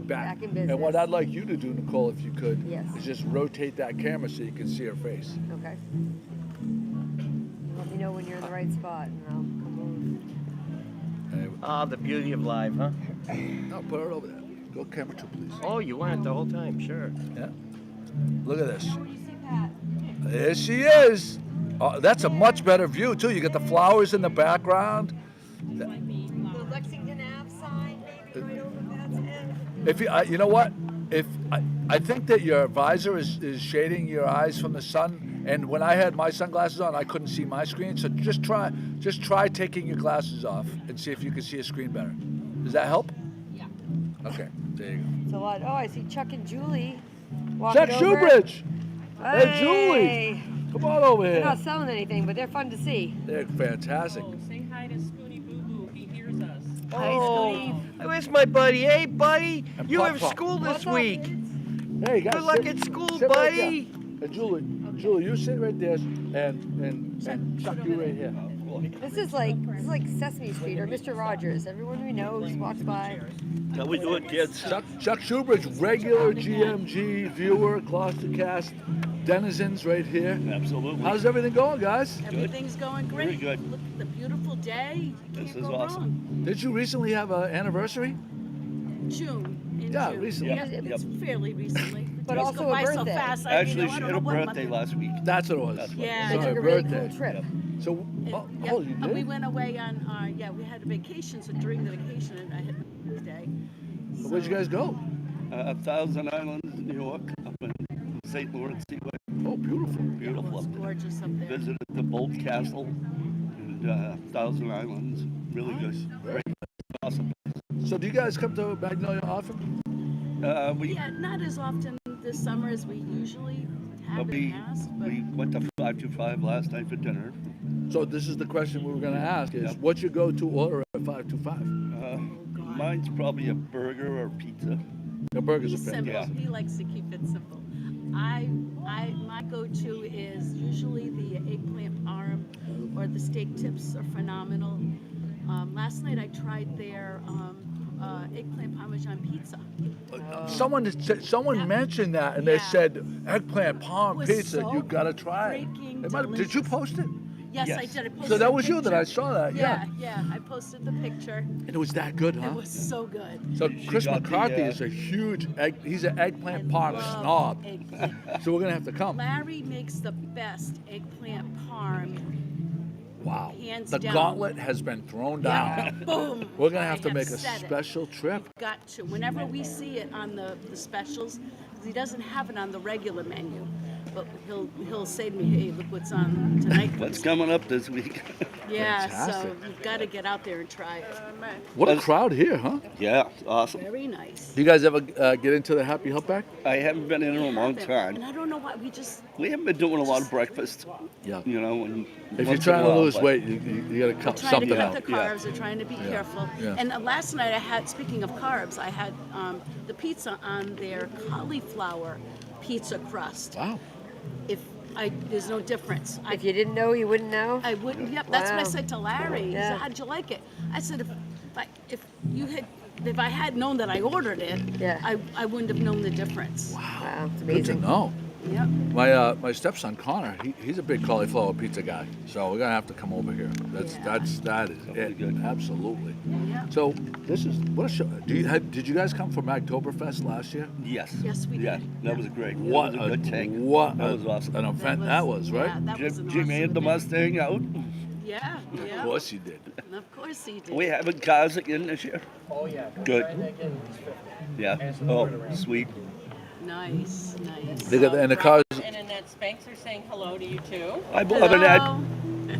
Back in business. And what I'd like you to do, Nicole, if you could, Yes. is just rotate that camera so you can see her face. Okay. Let me know when you're in the right spot, and I'll come Ah, the beauty of live, huh? No, put it over there. Go camera 2, please. Oh, you want it the whole time, sure. Yeah. Look at this. over. You see Pat? There she is. Oh, that's a much better view too. You got the flowers in the background. The Lexington Ave sign, maybe right over Pat's head. If you, you know what? If I think that your visor is shading your eyes from the sun, and when I had my sunglasses on, I couldn't see my screen. So just try taking your glasses off and see if you can see a screen better. Does that help? Yeah. Okay, there you go. It's a lot. Oh, I see Chuck and Julie walking Chuck over. Shoebridge. Hey, Hey, Julie. Come on over They're here. not selling anything, but they're fun to see. They're fantastic. Oh, say hi to Scooty Boo Boo. He hears us. Oh, where's my buddy? Hey, buddy, And you Pop have Pop. school this What's up, week. kids? Hey, guys. Good luck sit- at school, sit right buddy. there. Hey, Julie, you sit right there, and Chuck, you right here. This is like Sesame Street or Mr. Rogers. Everyone we know just walks by. How we doing, kids? Chuck Shoebridge, regular GMG viewer, GloucesterCast denizens right here. Absolutely. How's everything going, guys? Everything's going great. Very good. Look at the beautiful day. This Can't is go awesome. wrong. Did you recently have an anniversary? June. In Yeah, June. recently. Yeah, it's fairly recently. But Days also go a by so birthday. fast. Actually, I she don't had know a what birthday month. last week. That's what it was. That's what Yeah. They So took her a really birthday. cool trip. So, Yeah, you did? we went away on, we had a vacation, so during the vacation, I had a birthday. Where'd you guys go? Thousand Islands, New York, up in St. Lawrence Seaway. Oh, beautiful. Beautiful It's up there. gorgeous up there. Visited the Bolt Castle and Thousand Islands. Really good. Great. Awesome. So do you guys come to Magnolia often? We Yeah, not as often this summer as we usually have in the past, but we went to 525 last night for dinner. So this is the question we were going to ask is, Yep. what's your go-to order at 525? Mine's probably a burger or pizza. The burgers he's are simple. fantastic. He likes to keep it simple. My go-to is usually the eggplant parm or the steak tips are phenomenal. Last night I tried their eggplant parmesan pizza. Someone mentioned that, and they Yeah. said eggplant parm was pizza. so You gotta try it. freaking Did you delicious. post it? Yes, I Yes. did. I posted So that a was you that I picture. saw that. Yeah. Yeah, I posted the picture. And it was that good, huh? It was so good. So She Chris got the, McCarthy is a huge he's an eggplant parm love snob. eggplant. So we're gonna have to come. Larry makes the best eggplant parm. Wow. Hands The down. gauntlet has been thrown down. Yeah, boom. We're gonna I have to make a said it. special trip. Got to. Whenever we see it on the specials, 'cause he doesn't have it on the regular menu, but he'll say to me, "Hey, look what's on tonight." What's coming up this week? Yeah, so Fantastic. you've got to get out there and try it. What a crowd here, huh? Yeah, awesome. Very nice. Do you guys ever get into the Happy Humpback? I haven't been in a long And time. I don't know why we just. We haven't been doing a lot of breakfast. Yeah. You know, and If you're once in a trying to while, lose but- weight, you gotta cut Trying something to cut out. the carbs. They're trying to be careful. Yeah. And last night I had, speaking of carbs, I had the pizza on their cauliflower pizza crust. Wow. There's no difference. If you didn't know, you wouldn't know. I wouldn't. Yep, that's what I Wow. said to Larry. He Yeah. said, "How'd you like it?" I said, if I had known that I ordered it, Yeah. I wouldn't have known the difference. Wow, it's Good to amazing. know. Yep. My stepson Connor, he's a big cauliflower pizza guy, so we're gonna have to come over here. That is it. good. Absolutely. Yeah. So this is what a show. Did you guys come for Magtoberfest last year? Yes. Yes, we Yeah, did. that was great. What That was a good take. What That was awesome. an event that was, right? Yeah, that was an Jimmy awesome had the event. Mustang out. Yeah, yeah. Of course you did. Of course he did. We having cars again this year. Oh yeah. Good. Yeah. Oh, sweet. Nice, nice. They got and the cars. And Annette Spanks are saying hello to you too. I bought an ad. Hello.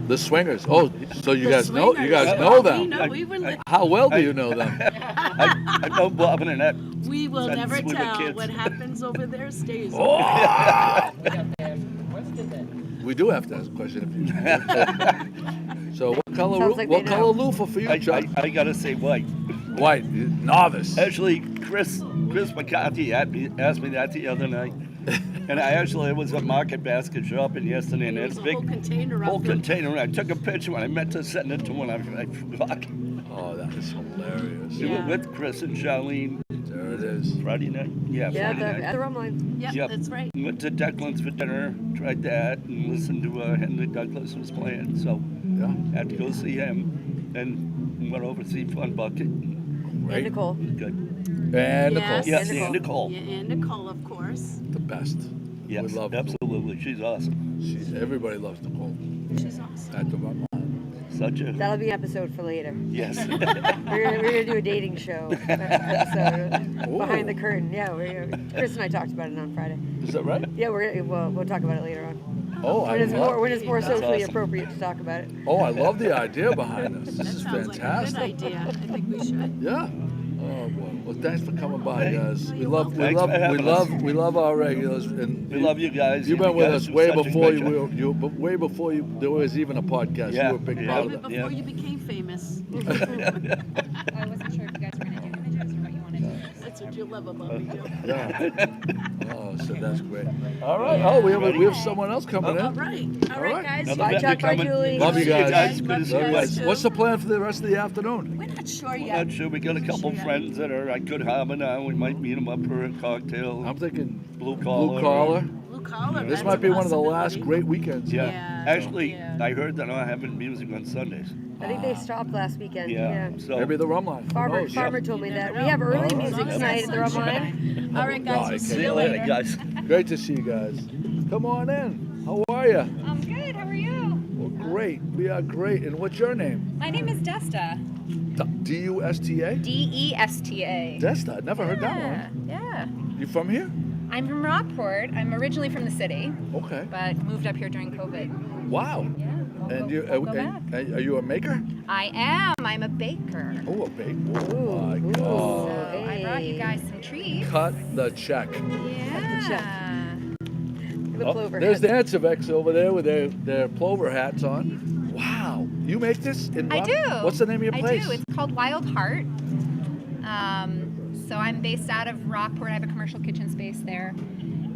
The Swingers. Oh, so you The guys know Swingers. them. We were How well do you know them? I know Bob and Annette. we will Since never we were tell. kids. What happens over there stays. Oh! We do have to ask a question if you. So what color? Sounds like what they know. color loofah for you, Chuck? I gotta say white. White, novice. Actually, Chris McCarthy asked me that the other night. And I was at Market Basket shopping yesterday, and There there's was a a big whole container whole of them. container. I took a picture when I meant to send it to him. I forgot. Oh, that is hilarious. We were Yeah. with Chris and Charlene There it is. Friday night. Yeah, Yeah, Friday night. at the rum line. Yeah, Yep. that's right. Went to Declan's for dinner, tried that, and listened to Henry Douglas was playing. So Yeah. had to go see him, and went over to see Fun Bucket. And Right. Nicole. Good. And Nicole. Yes. Yes, Nicole. and Nicole. Yeah, and Nicole, of course. The best. Yes, we love absolutely. She's awesome. Everybody loves Nicole. She's awesome. At the rum line. Such a That'll be an episode for later. yes. We're gonna do a dating show episode behind the curtain. Yeah, Chris and I talked about it on Friday. Is that right? Yeah, we'll talk about it later on. Oh, When it's more That's socially awesome. appropriate to talk about it. Oh, I love the idea behind this. This That is sounds fantastic. like a good idea. I think we should. Yeah. Oh well, thanks for coming by, guys. We You're love Thanks for having we love our regulars, and We love you guys. You've been You with guys us do way such a before great job. way before there was even a podcast. Yeah. You were a big Yeah. part Way of it. before you became famous. I wasn't sure if you guys were going to do images or what you wanted to do. That's what you love about me, Joe. Yeah. Oh, so that's great. All right. Oh, we have someone else coming All in. right. All right, guys. Another Bye, vet Chuck. Bye, coming. Julie. Love you guys. Good to Love see you you guys, guys. too. What's the plan for the rest of the afternoon? We're not sure I'm yet. not sure. We got a couple friends that are at Good Harbor now. We might meet them up for a cocktail. I'm thinking Blue collar. blue collar. Blue collar. This that's might a be one of the last possibility. great weekends. Yeah. Yeah. Actually, Yeah. I heard they're not having music on Sundays. I think they stopped last weekend. Yeah. Yeah. So Maybe the rum line. Who Farmer knows? told me You that. never We know. have early All right. music As long as tonight that's at the rum line. sunshine. All right, Oh, I guys. We'll see see you you later. later, guys. Great to see you guys. Come on in. How are you? I'm good. How are you? Well, great. We are great. And what's your name? My name is Desta. D-U-S-T-A? Desta. Desta. I never heard that one. Yeah. You from here? I'm from Rockport. I'm originally from the city, Okay. but moved up here during COVID. Wow. Yeah. And We'll go back. are you a maker? I am. I'm a baker. Oh, a baker. Oh my God. So I brought you guys some treats. Cut the check. Yeah. The Oh, plover there's hats. the Antivex over there with their plover hats on. Wow. You make this in I Rock- do. What's the name of your place? I do. It's called Wild Heart. So I'm based out of Rockport. I have a commercial kitchen space there,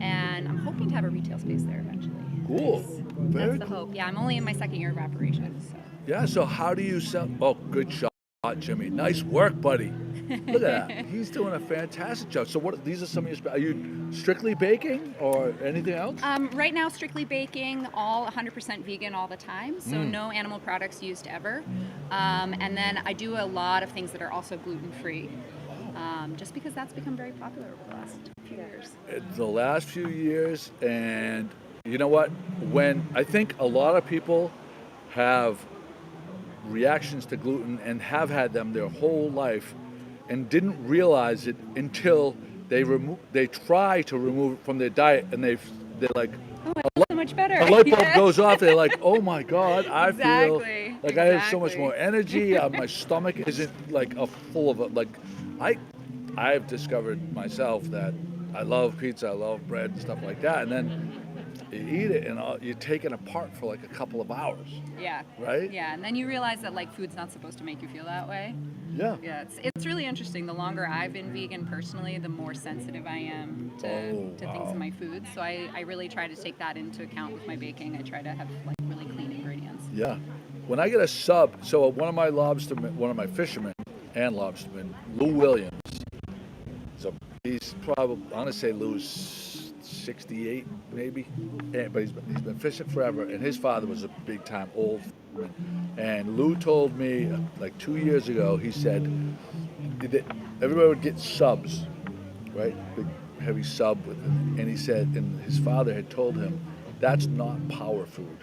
and I'm hoping to have a retail space there eventually. Cool. Very That's the cool. hope. Yeah, I'm only in my second year of operations. So. Yeah, so how do you sell? Oh, good shot, Jimmy. Nice work, buddy. Look at that. He's doing a fantastic job. So what? These are some of your. Are you strictly baking or anything else? Right now, strictly baking, all 100% vegan all the time, so no animal products used ever. And then I do a lot of things that are also gluten-free, just because that's become very popular over the last few years. The last few years, and you know what? When I think a lot of people have reactions to gluten and have had them their whole life and didn't realize it until they try to remove it from their diet, and they're like, Oh, I feel so much better. a light bulb Yeah. goes off. They're like, "Oh my God, I feel Exactly, like I have so much exactly. more energy. My stomach isn't like full of it." Like, I've discovered myself that I love pizza, I love bread and stuff like that, and then you eat it and you take it apart for like a couple of hours. Yeah. Right? Yeah, and then you realize that like food's not supposed to make you feel that way. Yeah. Yeah, it's really interesting. The longer I've been vegan personally, the more sensitive I am to things in my food. So I really try to take that into account with my baking. I try to have like really clean ingredients. Yeah. When I get a sub, so one of my fishermen and lobstermen, Lou Williams. So he's probably, I'm gonna say Lou's 68 maybe, but he's been fishing forever, and his father was a big time old fisherman. And Lou told me like 2 years ago, he said that everybody would get subs, right? Big heavy sub with it. And he said, and his father had told him, that's not power food.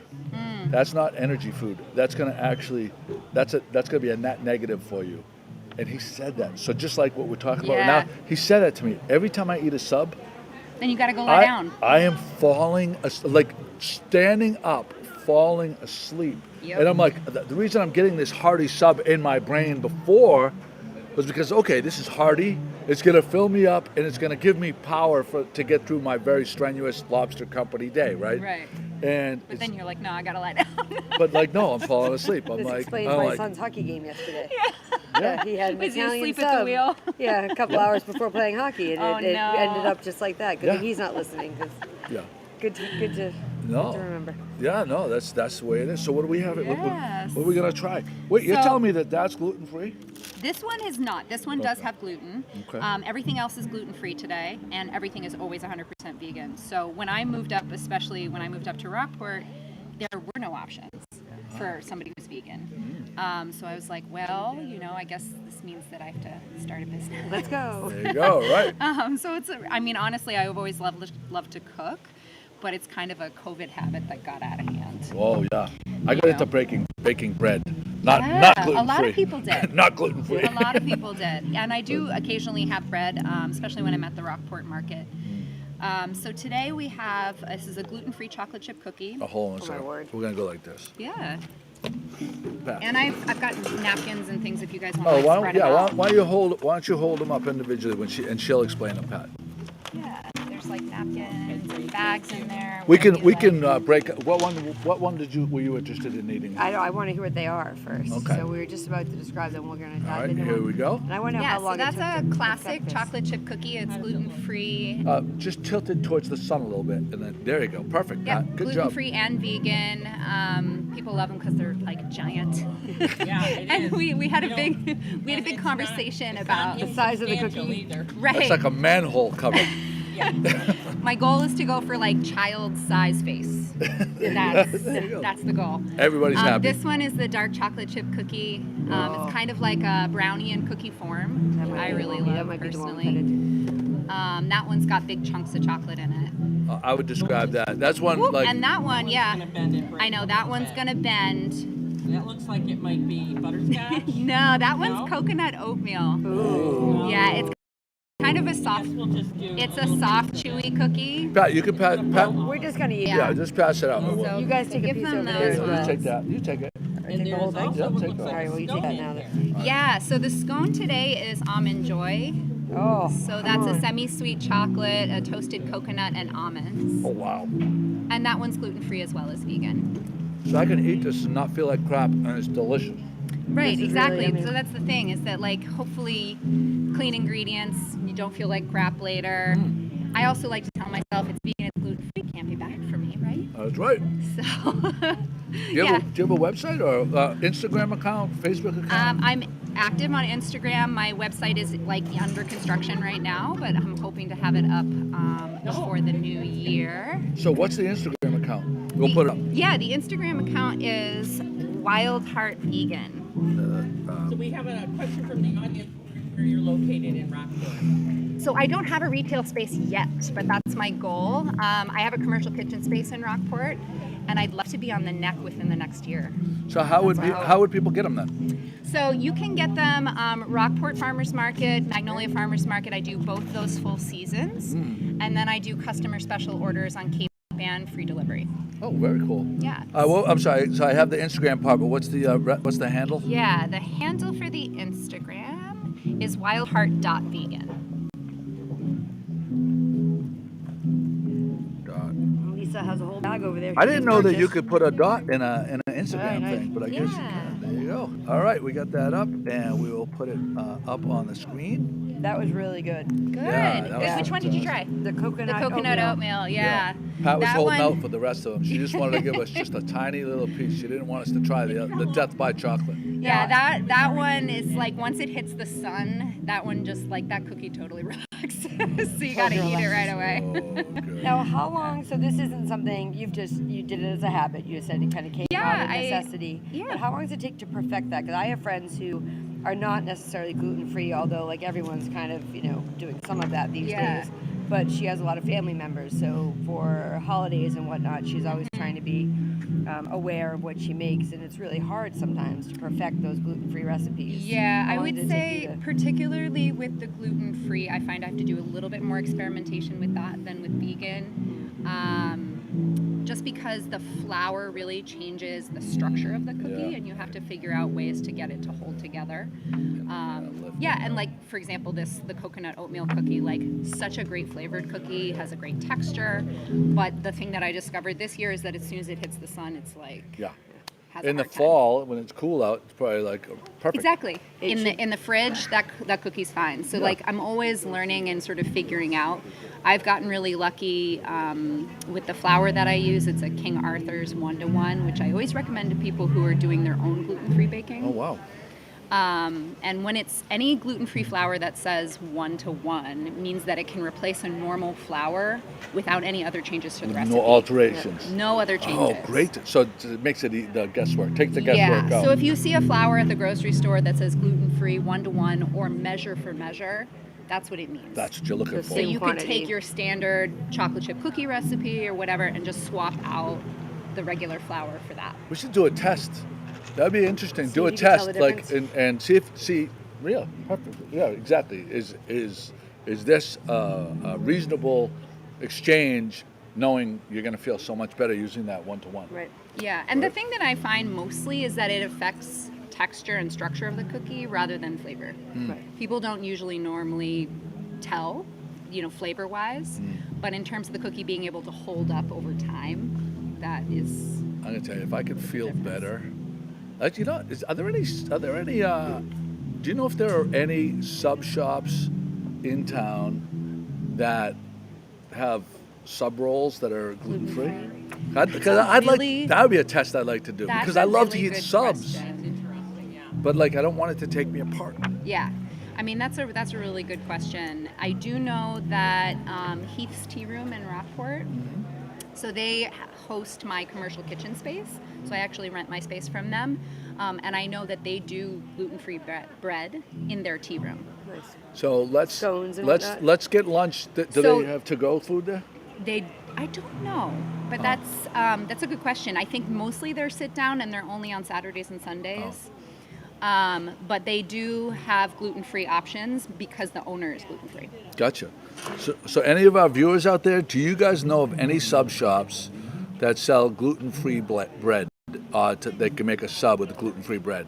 That's not energy food. That's gonna actually, that's gonna be a net negative for you. And he said that. So just like what we're talking about Yeah. now, he said that to me. Every time I eat a sub, Then you gotta go lie down. I am falling, like standing up, falling asleep. Yep. And I'm like, the reason I'm getting this hearty sub in my brain before was because, okay, this is hearty. It's going to fill me up, and it's going to give me power to get through my very strenuous lobster company day, right? Right. And But then you're like, no, I gotta lie down. but like, no, I'm falling asleep. I'm This like, explains I'm my like, son's hockey game yesterday. Yeah. He had an Was he Italian asleep at the sub. wheel? Yeah, a couple hours before playing hockey, and Oh, it no. ended up just like that. Good Yeah. thing he's not listening. 'Cause yeah. good to No. remember. Yeah, no, that's the way it is. So what do we have? Yes. What are we gonna try? Wait, you're So- telling me that that's gluten free? This one is not. This one does Okay. have gluten. Okay. Everything else is gluten-free today, and everything is always 100% vegan. So when I moved up, especially when I moved up to Rockport, there were no options for somebody who's vegan. So I was like, well, I guess this means that I have to start a business. Let's go. There you go, right? So honestly, I've always loved to cook, but it's kind of a COVID habit that got out of hand. Oh yeah, I got into baking bread, not gluten free. A lot of people did. Not gluten free. A lot of people did. And I do occasionally have bread, especially when I'm at the Rockport market. So today we have, this is a gluten-free chocolate chip cookie. Oh, hold on a my second. word. We're gonna go like this. Yeah. Pass. And I've got napkins and things if you guys want Oh, to why spread don't, them yeah, out. why don't you hold them up individually and she'll explain them, Pat. Yeah, there's like napkins and bags in there. We whatever can you we like. can break. What one were you interested in eating? I want to hear what they are first. Okay. So we were just about to describe them. We're going to All dive right, into here them. we go. And I want to know Yeah, how so long that's it took a to classic perfect this. chocolate chip cookie. It's gluten-free. Just tilt it towards the sun a little bit, and then there you go. Perfect. Yeah, Pat. Good job. gluten-free and vegan. People love them because they're like giant. Yeah, it And is. we had a You know, big conversation about The size of the cookie. Either. right. That's like a manhole cover. My goal is to go for like child size face. That's the goal. Everybody's happy. This one is the dark chocolate chip cookie. It's kind of like a brownie in cookie form. That might I be really the one- love that might be the one we're personally. headed That one's got big chunks of chocolate in it. I would describe that. That's one Whoop, like. and that one, yeah. Gonna bend it right I know a that little one's bit. gonna bend. That looks like it might be butterscotch. No, that one's No? coconut oatmeal. Ooh. Yeah, it's kind of a soft. We'll just do It's a soft, chewy cookie. Pat, you can pass. Pat, We're just going to eat yeah, it. just pass it out. So You guys take a give piece them over those there as You well. ones. take that. You take it. I take the whole thing? Yep, take looks that. All right, well, you take that now then. Yeah, so the scone today is almond joy. Oh, So that's a semi-sweet chocolate, a toasted coconut, and almonds. Oh wow. And that one's gluten-free as well as vegan. So I can eat this and not feel like crap, and it's delicious. Right, This is exactly. really yummy. So that's the thing, is that like hopefully clean ingredients, you don't feel like crap later. I also like to tell myself it's vegan, it's gluten-free, can't be bad for me, right? That's right. So, Do you yeah. have a website or Instagram account, Facebook account? I'm active on Instagram. My website is like under construction right now, but I'm hoping to have it up before the new year. So what's the Instagram account? We'll put it up. Yeah, the Instagram account is Wild Heart Vegan. So we have a question from the audience where you're located in Rockport. So I don't have a retail space yet, but that's my goal. I have a commercial kitchen space in Rockport, and I'd love to be on the neck within the next year. So how would people get them then? So you can get them Rockport Farmers Market, Magnolia Farmers Market. I do both those full seasons, and then I do customer special orders on Cape and free delivery. Oh, very cool. Yeah. Well, I'm sorry. So I have the Instagram part, but what's the handle? Yeah, the handle for the Instagram is wildheart.vegan. Lisa has a whole bag over there. I didn't know that you purchased. could put a dot in an Instagram Right, thing, but I guess you Yeah. can. There you go. All right, we got that up, and we will put it up on the screen. That was really good. Good. Yeah, that was Which one did you try? The coconut, The coconut oatmeal, yeah. Pat was That holding one- out for the rest of them. She just wanted to give us just a tiny little piece. She didn't want us to try the death by chocolate. Yeah, that one is like once it hits the sun, that one just like that cookie totally relaxes. So you gotta eat it right away. Oh, good. Now, how long? So this isn't something you did it as a habit. You said it kind of came out of necessity. yeah. But how long does it take to perfect that? Because I have friends who are not necessarily gluten free, although like everyone's kind of doing some of that these Yeah. days. But she has a lot of family members, so for holidays and whatnot, she's always trying to be aware of what she makes, and it's really hard sometimes to perfect those gluten-free recipes. Yeah, How I long would did it take say you to- particularly with the gluten-free, I find I have to do a little bit more experimentation with that than with vegan. just because the flour really changes the structure of the cookie, and you have to figure out ways to get it to hold together. And like for example, the coconut oatmeal cookie, like such a great flavored cookie, has a great texture. But the thing that I discovered this year is that as soon as it hits the sun, it's like has in a the hard time. fall when it's cool out, it's probably like perfect. Exactly. In the fridge, that cookie's fine. So like I'm always learning and sort of figuring out. I've gotten really lucky with the flour that I use. It's a King Arthur's 1-to-1, which I always recommend to people who are doing their own gluten-free baking. Oh wow. And when it's any gluten-free flour that says 1-to-1, it means that it can replace a normal flour without any other changes to the recipe. No alterations. No other changes. Oh, great. So it makes it the guesswork. Take the guesswork out. So if you see a flour at the grocery store that says gluten-free 1-to-1 or measure for measure, that's what it means. That's what you're looking for. So you could take your standard chocolate chip cookie recipe or whatever and just swap out the regular flour for that. We should do a test. That'd be interesting. See Do a if you can tell test, the like, difference. and see. Yeah, perfect. Yeah, exactly. Is this a reasonable exchange, knowing you're going to feel so much better using that 1-to-1? Right. Yeah, and the thing that I find mostly is that it affects texture and structure of the cookie rather than flavor. Right. People don't usually normally tell, flavor-wise, but in terms of the cookie being able to hold up over time, that is. I'm gonna tell you, if I could feel better, like are there any? Do you know if there are any sub shops in town that have sub rolls that are gluten free? Because I'd like that would be a test I'd like to do because I love to eat subs. But like I don't want it to take me apart. Yeah, I mean that's a really good question. I do know that Heath's Tea Room in Rockport. So they host my commercial kitchen space. So I actually rent my space from them. And I know that they do gluten-free bread in their tea room. Nice. So let's whatnot? let's get lunch. Do they have to-go food there? I don't know, but that's a good question. I think mostly they're sit down and they're only on Saturdays and Sundays. But they do have gluten-free options because the owner is gluten-free. Gotcha. So any of our viewers out there, do you guys know of any sub shops that sell gluten-free bread? They can make a sub with gluten-free bread.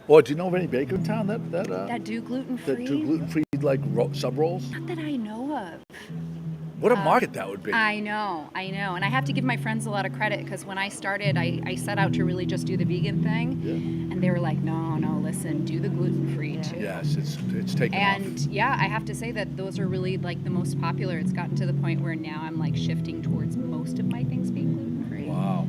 Or do you know of any baker in town that do gluten-free? That do gluten-free sub rolls? Not that I know of. What a market that would be. I know. And I have to give my friends a lot of credit because when I started, I set out to really just do the vegan thing. And they were like, no, listen, do the gluten-free too. Yes, it's taken off. And yeah, I have to say that those are really like the most popular. It's gotten to the point where now I'm like shifting towards most of my things being gluten-free. Wow.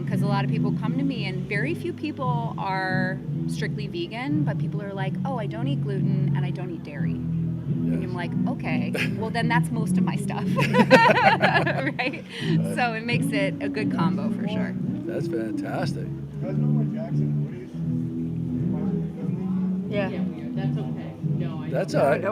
Because a lot of people come to me and very few people are strictly vegan, but people are like, oh, I don't eat gluten and I don't eat dairy. And I'm like, okay, well then that's most of my stuff, right? So it makes it a good combo for sure. That's fantastic. Yeah. That's okay. No, That's all right.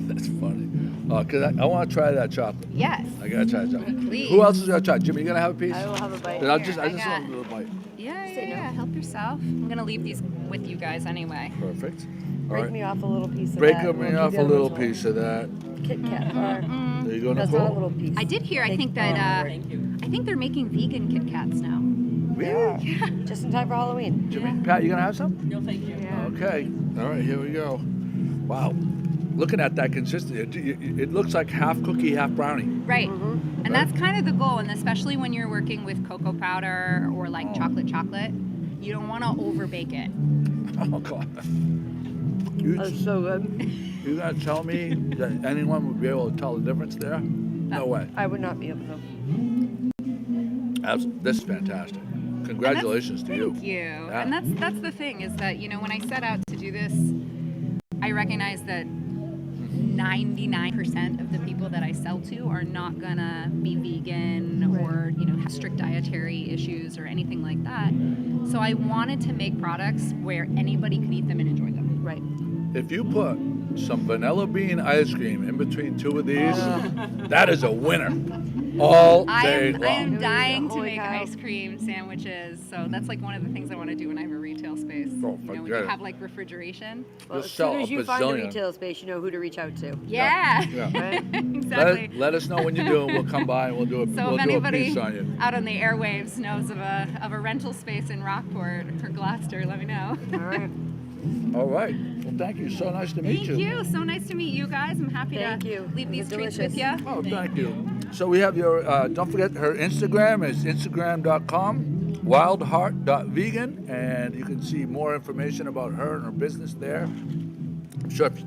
That's funny. Because I want to try that chocolate. Yes. I gotta try that chocolate. Please. Who else is gonna try? Jimmy, you gonna have a piece? I will have a bite. Then I Here, just I want got- a little bite. Yeah. Help yourself. I'm gonna leave these with you guys anyway. Perfect. All Break right. me off a little piece of Break that. me We'll off keep a the little other ones piece of that. Kit Kat bar. There you go, That's not a Nicole. little piece. I did hear. I think that I think they're making vegan Kit Kats now. Really? Just in time for Halloween. Jimmy, Pat, you gonna have some? No, thank you. Yeah. Okay. All right, here we go. Wow. Looking at that consistency, it looks like half cookie, half brownie. Right. And that's kind of the goal, and especially when you're working with cocoa powder or like chocolate, you don't want to over bake it. Oh God. That's so good. You gotta tell me that anyone would be able to tell the difference there? No way. I would not be able to. This is fantastic. Congratulations to you. Thank you. Yeah. And that's the thing is that, when I set out to do this, I recognize that 99% of the people that I sell to are not gonna be vegan or, have strict dietary issues or anything like that. So I wanted to make products where anybody could eat them and enjoy them. Right. If you put some vanilla bean ice cream in between two of these, that is a winner. All day long. I am dying to Holy make cow. ice cream sandwiches, so that's like one of the things I want to do when I have a retail space. Oh, you know, when forget you it. have like refrigeration. Well, Just as sell soon a as you find a bazillion. retail space, you know who to reach out to. Yeah, Yeah. exactly. Let us know when you do, and we'll come by and we'll do a So we'll if do a anybody piece on you. out on the airwaves knows of a rental space in Rockport or Gloucester, let me know. All right. All right. Well, thank you. So nice to meet Thank you. So nice to meet you guys. I'm happy Thank to you. leave It these was treats delicious. with you. Oh, thank you. So we have your, don't forget her Instagram is instagram.com, wildheart.vegan, and you can see more information about her and her business there. I'm sure if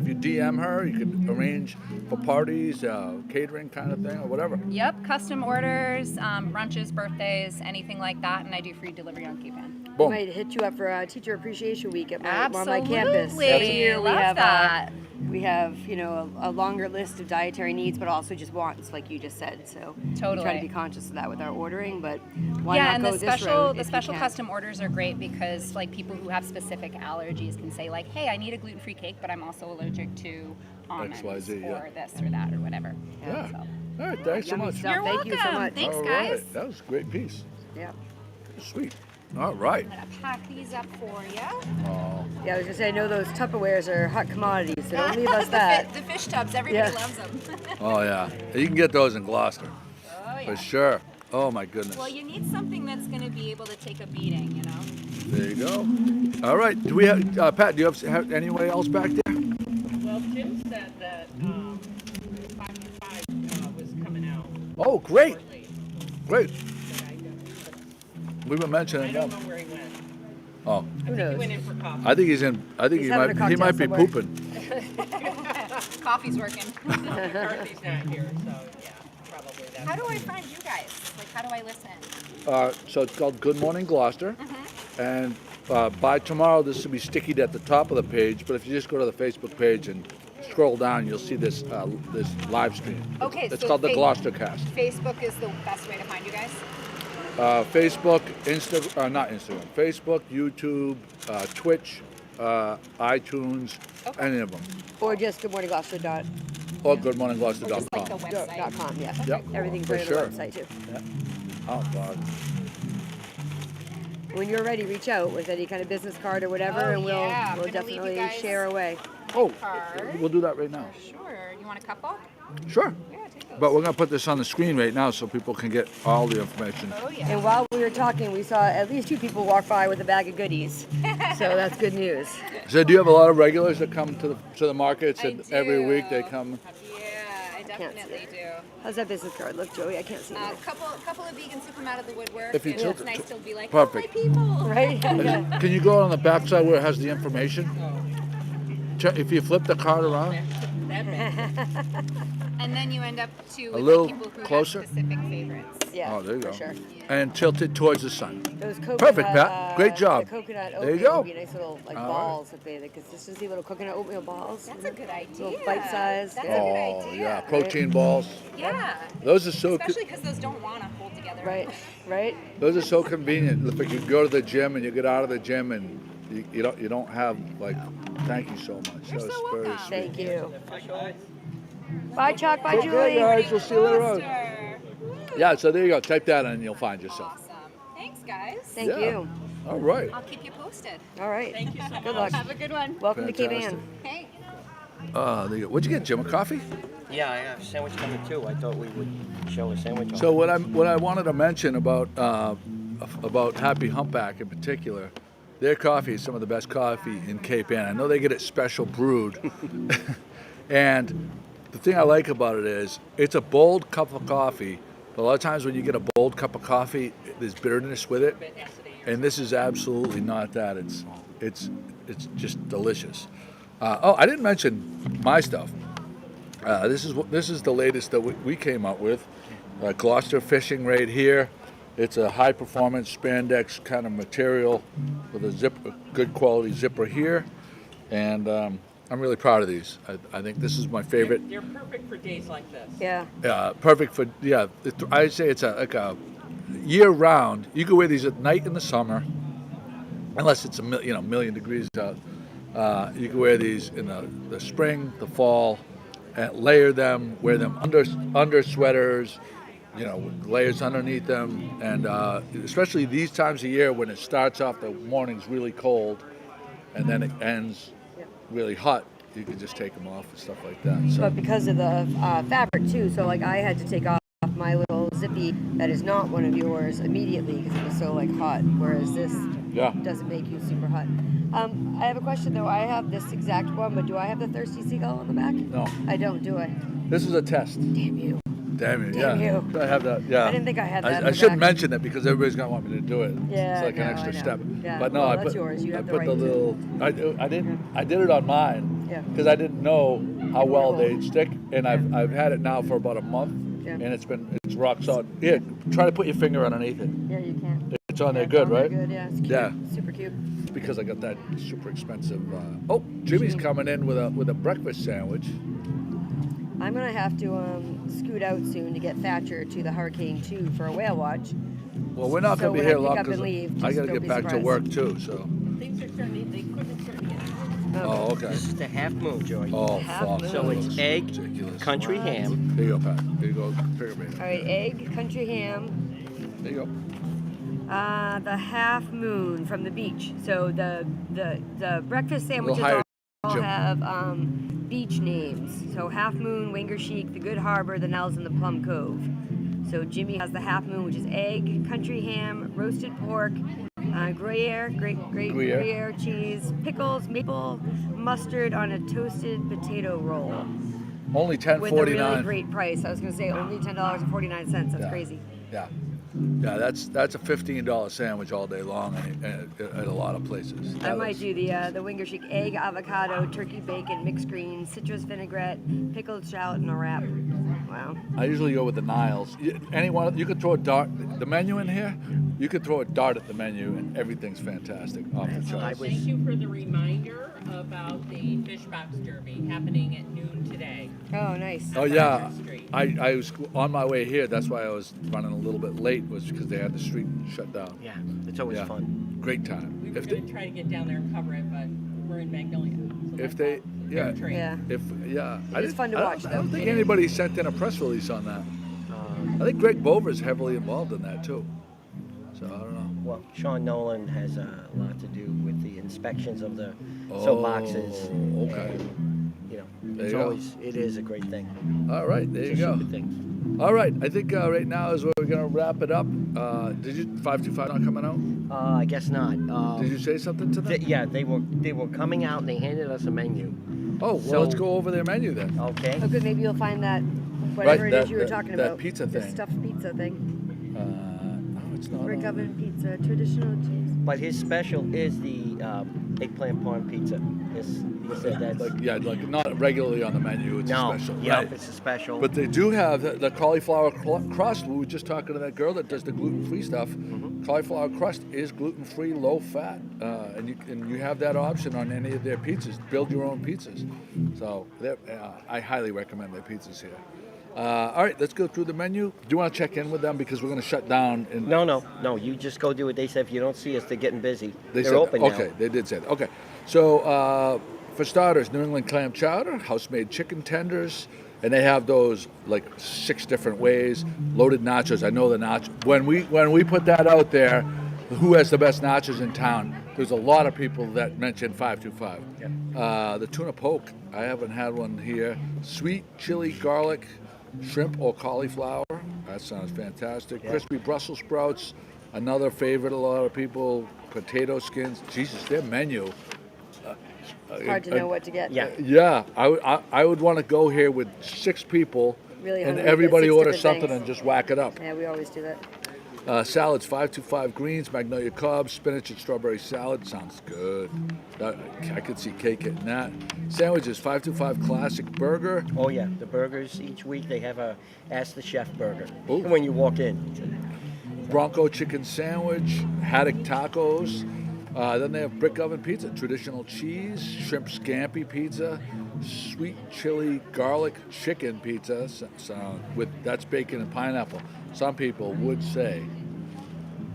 you DM her, you can arrange for parties, catering kind of thing, or whatever. Yep, custom orders, brunches, birthdays, anything like that, and I do free delivery on Cape-Ann. We Boom. might hit you up for Teacher Appreciation Week at on my Absolutely. campus. Every year we Love have that. we have a longer list of dietary needs, but also just wants, like you just said. So we try Totally. to be conscious of that with our ordering. But why Yeah, not and go the this special route the if you special can? custom orders are great because like people who have specific allergies can say like, hey, I need a gluten-free cake, but I'm also allergic to almonds XYZ, yeah. or this or that or whatever. Yeah. So. All right. Thanks so Yummy much. stuff. You're Thank you so welcome. much. Thanks, All guys. right. That was a great piece. Yeah. Sweet. All right. I'm gonna pack these up for you. Oh. Yeah, I was gonna say I know those Tupperwares are hot commodities, so don't leave us that. The fish tubs, everybody Yeah. loves them. Oh, yeah. You can get those in Gloucester. Oh yeah. For sure. Oh, my goodness. Well, you need something that's going to be able to take a beating, you know. There you go. All right. Do we have, Pat, do you have anybody else back there? Well, Jim said that 525 was coming out. Oh, great. shortly. Great. But We were I mentioning don't them. know where he went. Oh, I think he knows? went in for coffee. I think he's in. I think He's he having a might. He cocktail might be somewhere. pooping. Coffee's working. McCarthy's not here, so yeah, probably that's. How do I find you guys? Like, how do I listen? So it's called Good Morning Gloucester, and by tomorrow this will be stickied at the top of the page. But if you just go to the Facebook page and scroll down, you'll see this this live stream. Okay, It's so called the GloucesterCast. Facebook is the best way to find you guys. Facebook, not Instagram. Facebook, YouTube, Twitch, iTunes, any of them. Or just goodmorninggloucester.com. Or goodmorninggloucester.com. Just like the website. Yeah. Yep. Everything's For right sure. on the website too. Yeah. Oh God. When you're ready, reach out with any kind of business card or whatever, Oh, and we'll yeah. I'm we'll gonna leave you definitely guys- share away. Oh, Card. we'll do that right now. Sure. You want a couple? Sure. Yeah, take those. But we're gonna put this on the screen right now so people can get all the information. Oh yeah. And while we were talking, we saw at least 2 people walk by with a bag of goodies. So that's good news. So do you have a lot of regulars that come to the markets, I and every do. week they come? Yeah, I definitely do. How's that business card look, Joey? I can't see A it. couple of vegans who come out of the woodwork. If you and tilt it's it nice to- to be like, Perfect. oh, my people. Right? Can you go on the back side where it has the information? If you flip the card around, And then you end up to with little people who closer? have specific favorites. Yeah, oh, there you for go. sure. And tilt it towards the sun. Those coconut, Perfect, Pat. Great job. The coconut There you oatmeal go. would be nice little like All right. balls if they, the consistency, little coconut oatmeal balls. That's a good idea. Little bite size. That's Yeah. a good Oh idea. yeah, protein balls. Yeah. Those are so. Especially because those don't want to hold together. Right, right. Those are so convenient. If you go to the gym and you get out of the gym and you don't have like. Thank you so much. You're That was so very welcome. sweet. Thank you. Bye, Chuck. Bye, Okay, Julie. guys. We'll see you later on. Gloucester. Yeah. So there you go. Type that in and you'll find yourself. Awesome. Thanks, guys. Thank Yeah. you. All right. I'll keep you posted. All right. Thank you so Good much. luck. Have a good one. Welcome to Cape Fantastic. Ann. Hey. There you go. What'd you get, Jim? A coffee? Yeah, I have a sandwich coming too. I thought we would show a sandwich. on So what I wanted to mention about Happy Humpback in particular, their coffee is some of the best coffee in Cape Ann. I know they get it special brewed, and the thing I like about it is it's a bold cup of coffee. But a lot of times when you get a bold cup of coffee, there's bitterness with it, and this is absolutely not that. It's just delicious. I didn't mention my stuff. This is the latest that we came up with. Gloucester Fishing right here. It's a high performance spandex kind of material with a good quality zipper here, and I'm really proud of these. I think this is my favorite. They're perfect for days like this. Yeah. Perfect for I'd say it's like a year round. You can wear these at night in the summer, unless it's million degrees out. You can wear these in the spring, the fall, and layer them. Wear them under sweaters. with layers underneath them, and especially these times of year when it starts off the morning's really cold, and then it ends really hot. You can just take them off and stuff like that. So. But because of the fabric too, so like I had to take off my little zippy that is not one of yours immediately because it was so like hot, whereas this doesn't make you super hot. I have a question though. I have this exact one, but do I have the Thirsty Seagull on the back? No. I don't, do I? This is a test. Damn you. Damn you, Damn yeah. you. I have that, yeah. I didn't think I had that. I should mention it because everybody's going to want me to do it. Yeah, it's like an no, extra I know. step. Yeah, But no, well, I that's put, yours. You I have the put right the little, I did it on mine because I didn't know how well they'd stick, and I've had it now for about a month, and it's rock solid. Here, try to put your finger underneath it. Yeah, you can. It's on there good, right? Good, yeah. It's cute. Yeah. Super cute. It's because I got that super expensive. Jimmy's coming in with a breakfast sandwich. I'm gonna have to scoot out soon to get Thatcher to the Hurricane 2 for a whale watch. Well, we're not So going to be when here I long pick up because and leave, I just got to don't get be back to surprised. work too. So. Things are starting, the equipment's starting to get Oh, okay. This is the half moon, Joy. Oh, Half fuck. moon. So it's egg, ridiculous. country ham. Here you go, Pat. Here you go. Figure me. All right, egg, country ham, There you go. the half moon from the beach. So the breakfast sandwiches higher, all Jim. have beach names. So Half Moon, Winger Chic, the Good Harbor, the Nels, and the Plum Cove. So Jimmy has the Half Moon, which is egg, country ham, roasted pork, Gruyere cheese, pickles, maple mustard on a toasted potato roll. Only $10.49. With a really great price. I was going to say only $10.49. That's crazy. Yeah. Yeah, that's a $15 sandwich all day long at a lot of places. I might do the Winger Chic egg, avocado, turkey bacon, mixed greens, citrus vinaigrette, pickled shallot, and a wrap. Wow. I usually go with the Niles. Anyone, you could throw a dart. The menu in here, you could throw a dart at the menu, and everything's fantastic. Off the charts. Thank you for the reminder about the Fish Box Derby happening at noon today. Oh, nice. Oh yeah, I was on my way here. That's why I was running a little bit late. Was because they had the street shut down. Yeah, it's always fun. Great time. We were going to try to get down there and cover it, but we're in Magnolia. So If they, yeah, Yeah. It's fun to watch, I though. don't think anybody sent in a press release on that. I think Greg Bover's heavily involved in that too. So I don't know. Well, Sean Nolan has a lot to do with the inspections of the soapboxes. Okay. And, There it's you go. always, it is a great thing. All right, there It's you a go. super thing. All right, I think right now is where we're gonna wrap it up. Did you 525 not coming out? I guess not. Did you say something to them? Yeah, they were coming out and they handed us a menu. Oh, well, let's go over their menu then. Okay. Oh, good. Maybe you'll find that whatever Right, it is that- you were that- talking that about. pizza the thing. stuffed pizza thing. No, it's not. Brick on. oven pizza, traditional cheese. But his special is the eggplant parm pizza. He said that's like not regularly on the menu. It's a special. Yeah, right? it's a special. But they do have the cauliflower crust. We were just talking to that girl that does the gluten-free stuff. Cauliflower crust is gluten-free, low-fat, and you have that option on any of their pizzas. Build your own pizzas. So I highly recommend their pizzas here. All right, let's go through the menu. Do you want to check in with them because we're going to shut down? No. You just go do it. They said if you don't see us, they're getting busy. They're They're open now. Okay, they did say that. Okay, so for starters, New England clam chowder, house-made chicken tenders, and they have those like 6 different ways. Loaded nachos. I know the nachos. When we put that out there, who has the best nachos in town? There's a lot of people that mention 525. Yep. The tuna poke. I haven't had one here. Sweet chili garlic shrimp or cauliflower. That sounds fantastic. Yeah. Crispy Brussels sprouts. Another favorite. A lot of people. Potato skins. Jesus, their menu. It's hard to know what to get. Yeah, I would want to go here with 6 people, Really and hungry, get everybody 6 order different something things. and just whack it up. Yeah, we always do that. Salads, 525 greens, Magnolia cobs, spinach and strawberry salad. Sounds good. I could see cake getting that. Sandwiches, 525 classic burger. Oh yeah, the burgers each week they have a Ask the Chef burger. Ooh. And when you walk in, Bronco chicken sandwich, haddock tacos. Then they have brick oven pizza, traditional cheese, shrimp scampi pizza, sweet chili garlic chicken pizza. So that's bacon and pineapple. Some people would say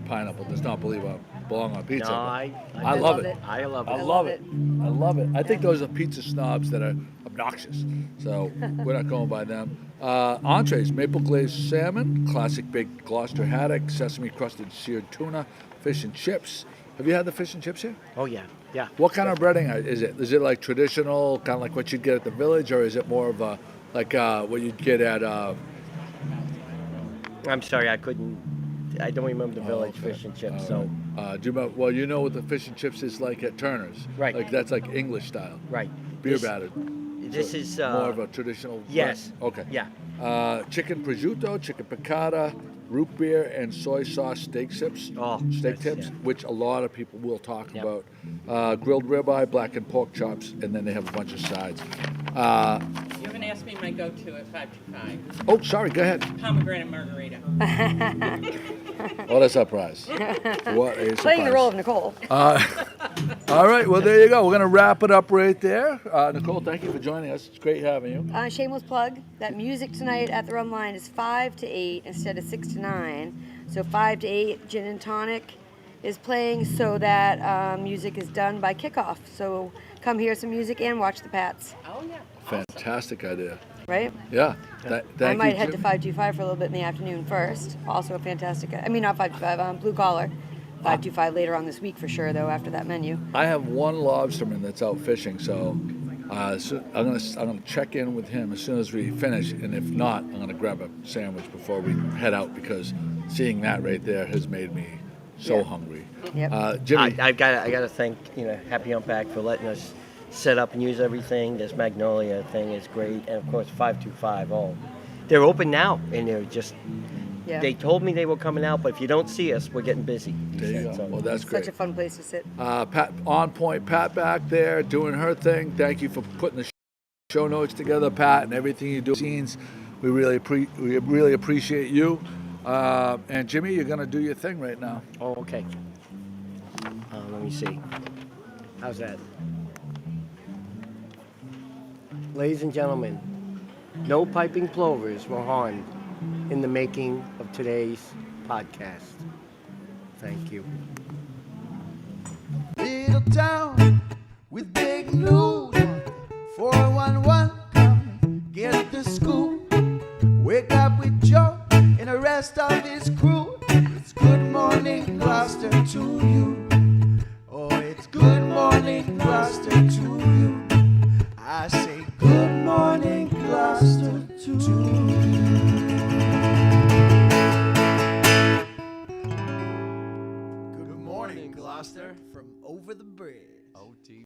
pineapple does not belong on pizza. No, but I love it. I love it. I love it. I love it. I think those are pizza snobs that are obnoxious. So we're not going by them. Entrees, maple glazed salmon, classic baked Gloucester haddock, sesame crusted seared tuna, fish and chips. Have you had the fish and chips here? Oh yeah, yeah. What kind of breading is it? Is it like traditional, kind of like what you'd get at the village, or is it more of a like what you'd get at? I'm sorry, I don't remember the village fish and chips. So do you remember, well, you know what the fish and chips is like at Turner's, right? Like that's like English style, right? Beer battered. This So is more of a traditional. Yes. Bread. Okay. Yeah. Chicken prosciutto, chicken piccata, root beer, and soy sauce steak tips. Steak tips, which a lot of people will talk about. Grilled ribeye, blackened pork chops, and then they have a bunch of sides. You haven't asked me my go-to at 525. Oh, sorry. Go ahead. Pomegranate margarita. What a surprise! What a surprise! Playing the role of Nicole. All right, well, there you go. We're going to wrap it up right there. Nicole, thank you for joining us. It's great having you. Shameless plug, that music tonight at the Rum Line is 5 to 8 instead of 6 to 9. So 5 to 8, Gin and Tonic is playing, so that music is done by kickoff. So come hear some music and watch the Pats. Oh, yeah. Fantastic idea. Right? Yeah. I might head to 525 for a little bit in the afternoon first. Also a fantastic, I mean, not 525, Blue Collar. 525 later on this week for sure, though, after that menu. I have one lobsterman that's out fishing, so I'm gonna check in with him as soon as we finish, and if not, I'm gonna grab a sandwich before we head out, because seeing that right there has made me so hungry. Yep. Jimmy, I got to thank Happy Humpback for letting us set up and use everything. This Magnolia thing is great, and of course 525. Oh, they're open now, and they're just. Yeah. They told me they were coming out, but if you don't see us, we're getting busy. There you go. So. Well, that's great. Such a fun place to sit. Pat, on point, Pat back there doing her thing. Thank you for putting the show notes together, Pat, and everything you do. Scenes, we really appreciate you. And Jimmy, you're gonna do your thing right now. Oh, okay. Let me see. How's that? Ladies and gentlemen, no piping plovers were harmed in the making of today's podcast. Thank you. Little town with big news. 411, come get the scoop. Wake up with Joe and the rest of his crew. It's Good Morning Gloucester to you.